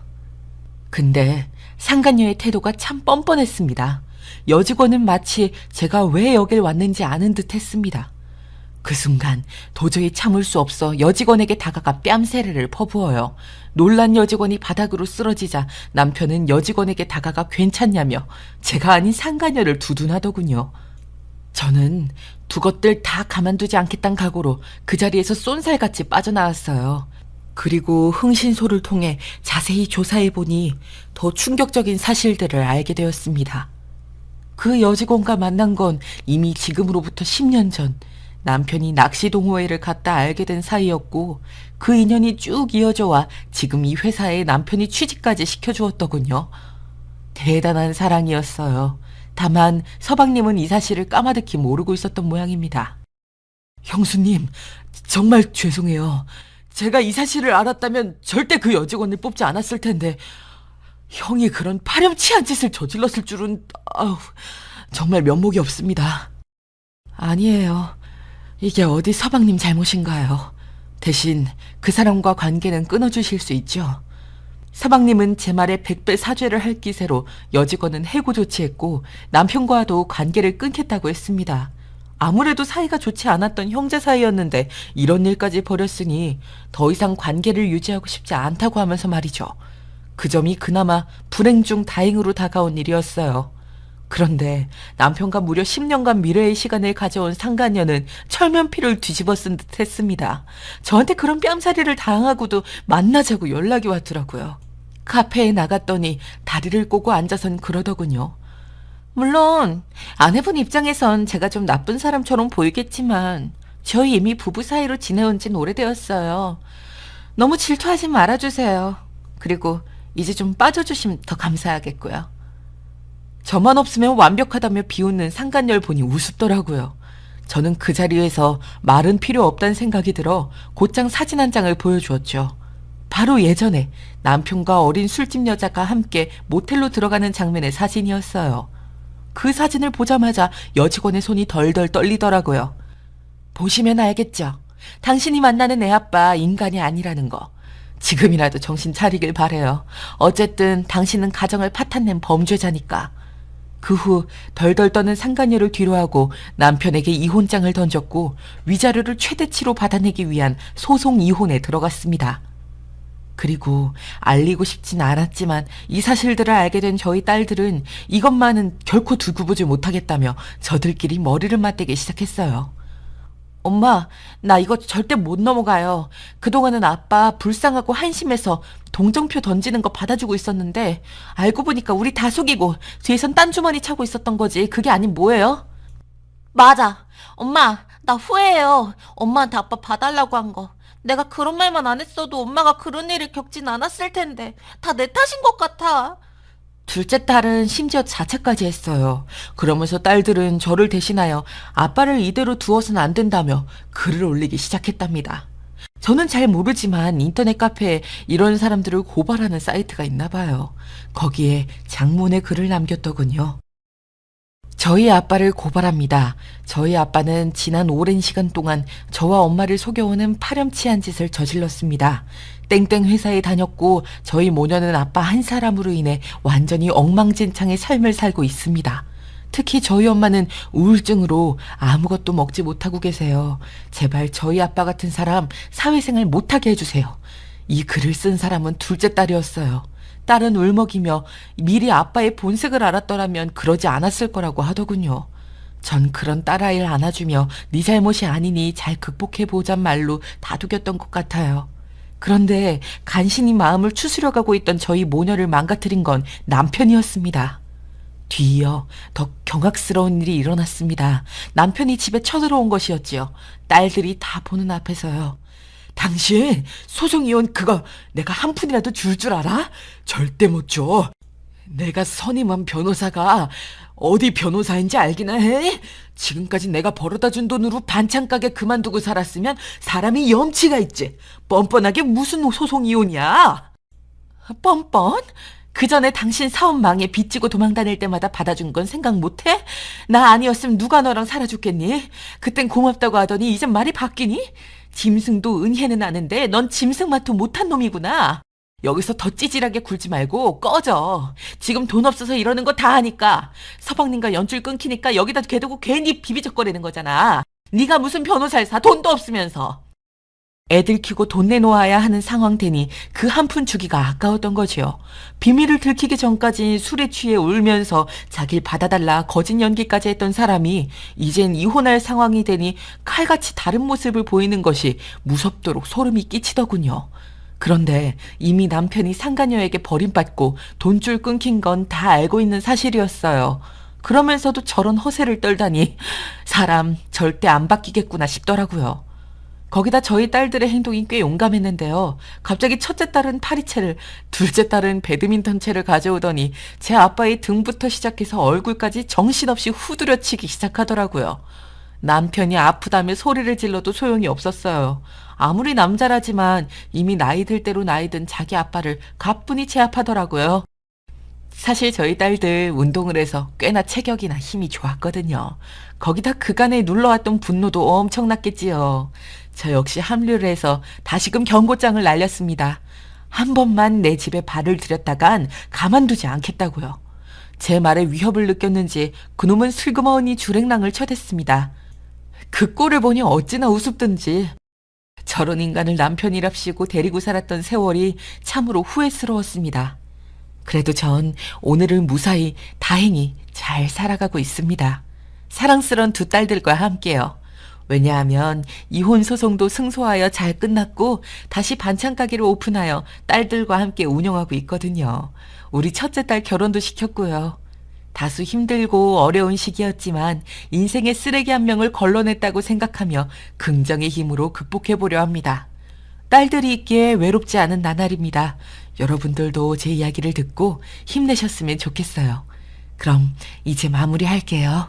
근데 상간녀의 태도가 참 뻔뻔했습니다. 여직원은 마치 제가 왜 여길 왔는지 아는 듯 했습니다. 그 순간 도저히 참을 수 없어 여직원에게 다가가 뺨세례를 퍼부어요. 놀란 여직원이 바닥으로 쓰러지자 남편은 여직원에게 다가가 괜찮냐며 제가 아닌 상간녀를 두둔하더군요. 저는 두 것들 다 가만두지 않겠다는 각오로 그 자리에서 쏜살같이 빠져나왔어요. 그리고 흥신소를 통해 자세히 조사해보니 더 충격적인 사실들을 알게 되었습니다. 그 여직원과 만난 건 이미 지금으로부터 10년 전 남편이 낚시 동호회를 갔다 알게 된 사이였고 그 인연이 쭉 이어져와 지금 이 회사에 남편이 취직까지 시켜주었더군요. 대단한 사랑이었어요. 다만 서방님은 이 사실을 까마득히 모르고 있었던 모양입니다. 형수님, 정말 죄송해요. 제가 이 사실을 알았다면 절대 그 여직원을 뽑지 않았을 텐데 형이 그런 파렴치한 짓을 저질렀을 줄은 정말 면목이 없습니다. 아니에요. 이게 어디 서방님 잘못인가요? 대신 그 사람과 관계는 끊어주실 수 있죠. 서방님은 제 말에 100배 사죄를 할 기세로 여직원은 해고 조치했고 남편과도 관계를 끊겠다고 했습니다. 아무래도 사이가 좋지 않았던 형제 사이였는데 이런 일까지 벌였으니 더 이상 관계를 유지하고 싶지 않다고 하면서 말이죠. 그 점이 그나마 불행 중 다행으로 다가온 일이었어요. 그런데 남편과 무려 10년간 미래의 시간을 가져온 상간녀는 철면피를 뒤집어 쓴 듯 했습니다. 저한테 그런 뺨살이를 당하고도 만나자고 연락이 왔더라고요. 카페에 나갔더니 다리를 꼬고 앉아선 그러더군요. 물론 아내분 입장에선 제가 좀 나쁜 사람처럼 보이겠지만 저희 이미 부부 사이로 지내온 지는 오래되었어요. 너무 질투하지 말아주세요. 그리고 이제 좀 빠져주시면 더 감사하겠고요. 저만 없으면 완벽하다며 비웃는 상간녀를 보니 우습더라고요. 저는 그 자리에서 말은 필요 없다는 생각이 들어 곧장 사진 한 장을 보여주었죠. 바로 예전에 남편과 어린 술집 여자가 함께 모텔로 들어가는 장면의 사진이었어요. 그 사진을 보자마자 여직원의 손이 덜덜 떨리더라고요. 보시면 알겠죠. 당신이 만나는 애아빠 인간이 아니라는 거. 지금이라도 정신 차리길 바래요. 어쨌든 당신은 가정을 파탄낸 범죄자니까. 그 후 덜덜 떠는 상간녀를 뒤로하고 남편에게 이혼장을 던졌고 위자료를 최대치로 받아내기 위한 소송 이혼에 들어갔습니다. 그리고 알리고 싶진 않았지만 이 사실들을 알게 된 저희 딸들은 이것만은 결코 두고 보지 못하겠다며 저들끼리 머리를 맞대기 시작했어요. 엄마, 나 이거 절대 못 넘어가요. 그동안은 아빠 불쌍하고 한심해서 동정표 던지는 거 받아주고 있었는데 알고 보니까 우리 다 속이고 뒤에선 딴 주머니 차고 있었던 거지. 그게 아닌 뭐예요? 맞아. 엄마, 나 후회해요. 엄마한테 아빠 봐달라고 한 거. 내가 그런 말만 안 했어도 엄마가 그런 일을 겪진 않았을 텐데 다 내 탓인 것 같아. 둘째 딸은 심지어 자책까지 했어요. 그러면서 딸들은 저를 대신하여 아빠를 이대로 두어서는 안 된다며 글을 올리기 시작했답니다. 저는 잘 모르지만 인터넷 카페에 이런 사람들을 고발하는 사이트가 있나 봐요. 거기에 장문의 글을 남겼더군요. 저희 아빠를 고발합니다. 저희 아빠는 지난 오랜 시간 동안 저와 엄마를 속여오는 파렴치한 짓을 저질렀습니다. 땡땡 회사에 다녔고 저희 모녀는 아빠 한 사람으로 인해 완전히 엉망진창의 삶을 살고 있습니다. 특히 저희 엄마는 우울증으로 아무것도 먹지 못하고 계세요. 제발 저희 아빠 같은 사람 사회생활 못하게 해주세요. 이 글을 쓴 사람은 둘째 딸이었어요. 딸은 울먹이며 미리 아빠의 본색을 알았더라면 그러지 않았을 거라고 하더군요. 전 그런 딸아이를 안아주며 네 잘못이 아니니 잘 극복해보잔 말로 다독였던 것 같아요. 그런데 간신히 마음을 추스려가고 있던 저희 모녀를 망가뜨린 건 남편이었습니다. 뒤이어 더 경악스러운 일이 일어났습니다. 남편이 집에 쳐들어온 것이었지요. 딸들이 다 보는 앞에서요. 당신 소송이혼 그거 내가 한 푼이라도 줄 줄 알아? 절대 못 줘. 내가 선임한 변호사가 어디 변호사인지 알기나 해? 지금까지 내가 벌어다 준 돈으로 반찬 가게 그만두고 살았으면 사람이 염치가 있지. 뻔뻔하게 무슨 소송이혼이야? 뻔뻔? 그 전에 당신 사업 망해 빚지고 도망 다닐 때마다 받아준 건 생각 못해? 나 아니었으면 누가 너랑 살아줬겠니? 그땐 고맙다고 하더니 이젠 말이 바뀌니? 짐승도 은혜는 아는데 넌 짐승만도 못한 놈이구나. 여기서 더 찌질하게 굴지 말고 꺼져. 지금 돈 없어서 이러는 거 다 아니까. 서방님과 연줄 끊기니까 여기다 괴두고 괜히 비비적거리는 거잖아. 네가 무슨 변호사를 사 돈도 없으면서. 애들 키고 돈 내놓아야 하는 상황 되니 그 한 푼 주기가 아까웠던 거지요. 비밀을 들키기 전까지 술에 취해 울면서 자길 받아달라 거짓 연기까지 했던 사람이 이젠 이혼할 상황이 되니 칼같이 다른 모습을 보이는 것이 무섭도록 소름이 끼치더군요. 그런데 이미 남편이 상간녀에게 버림받고 돈줄 끊긴 건 다 알고 있는 사실이었어요. 그러면서도 저런 허세를 떨다니 사람 절대 안 바뀌겠구나 싶더라고요. 거기다 저희 딸들의 행동이 꽤 용감했는데요. 갑자기 첫째 딸은 파리채를, 둘째 딸은 배드민턴채를 가져오더니 제 아빠의 등부터 시작해서 얼굴까지 정신없이 후드려치기 시작하더라고요. 남편이 아프다며 소리를 질러도 소용이 없었어요. 아무리 남자라지만 이미 나이 들 대로 나이 든 자기 아빠를 가뿐히 제압하더라고요. 사실 저희 딸들 운동을 해서 꽤나 체격이나 힘이 좋았거든요. 거기다 그간에 눌러왔던 분노도 엄청났겠지요. 저 역시 합류를 해서 다시금 경고장을 날렸습니다. 한 번만 내 집에 발을 들였다간 가만두지 않겠다고요. 제 말에 위협을 느꼈는지 그놈은 슬그머니 주랭랑을 쳐댔습니다. 그 꼴을 보니 어찌나 우습든지. 저런 인간을 남편이랍시고 데리고 살았던 세월이 참으로 후회스러웠습니다. 그래도 전 오늘을 무사히 다행히 잘 살아가고 있습니다. 사랑스런 두 딸들과 함께요. 왜냐하면 이혼 소송도 승소하여 잘 끝났고 다시 반찬 가게를 오픈하여 딸들과 함께 운영하고 있거든요. 우리 첫째 딸 결혼도 시켰고요. 다소 힘들고 어려운 시기였지만 인생의 쓰레기 한 명을 걸러냈다고 생각하며 긍정의 힘으로 극복해보려 합니다. 딸들이 있기에 외롭지 않은 나날입니다. 여러분들도 제 이야기를 듣고 힘내셨으면 좋겠어요. 그럼 이제 마무리할게요.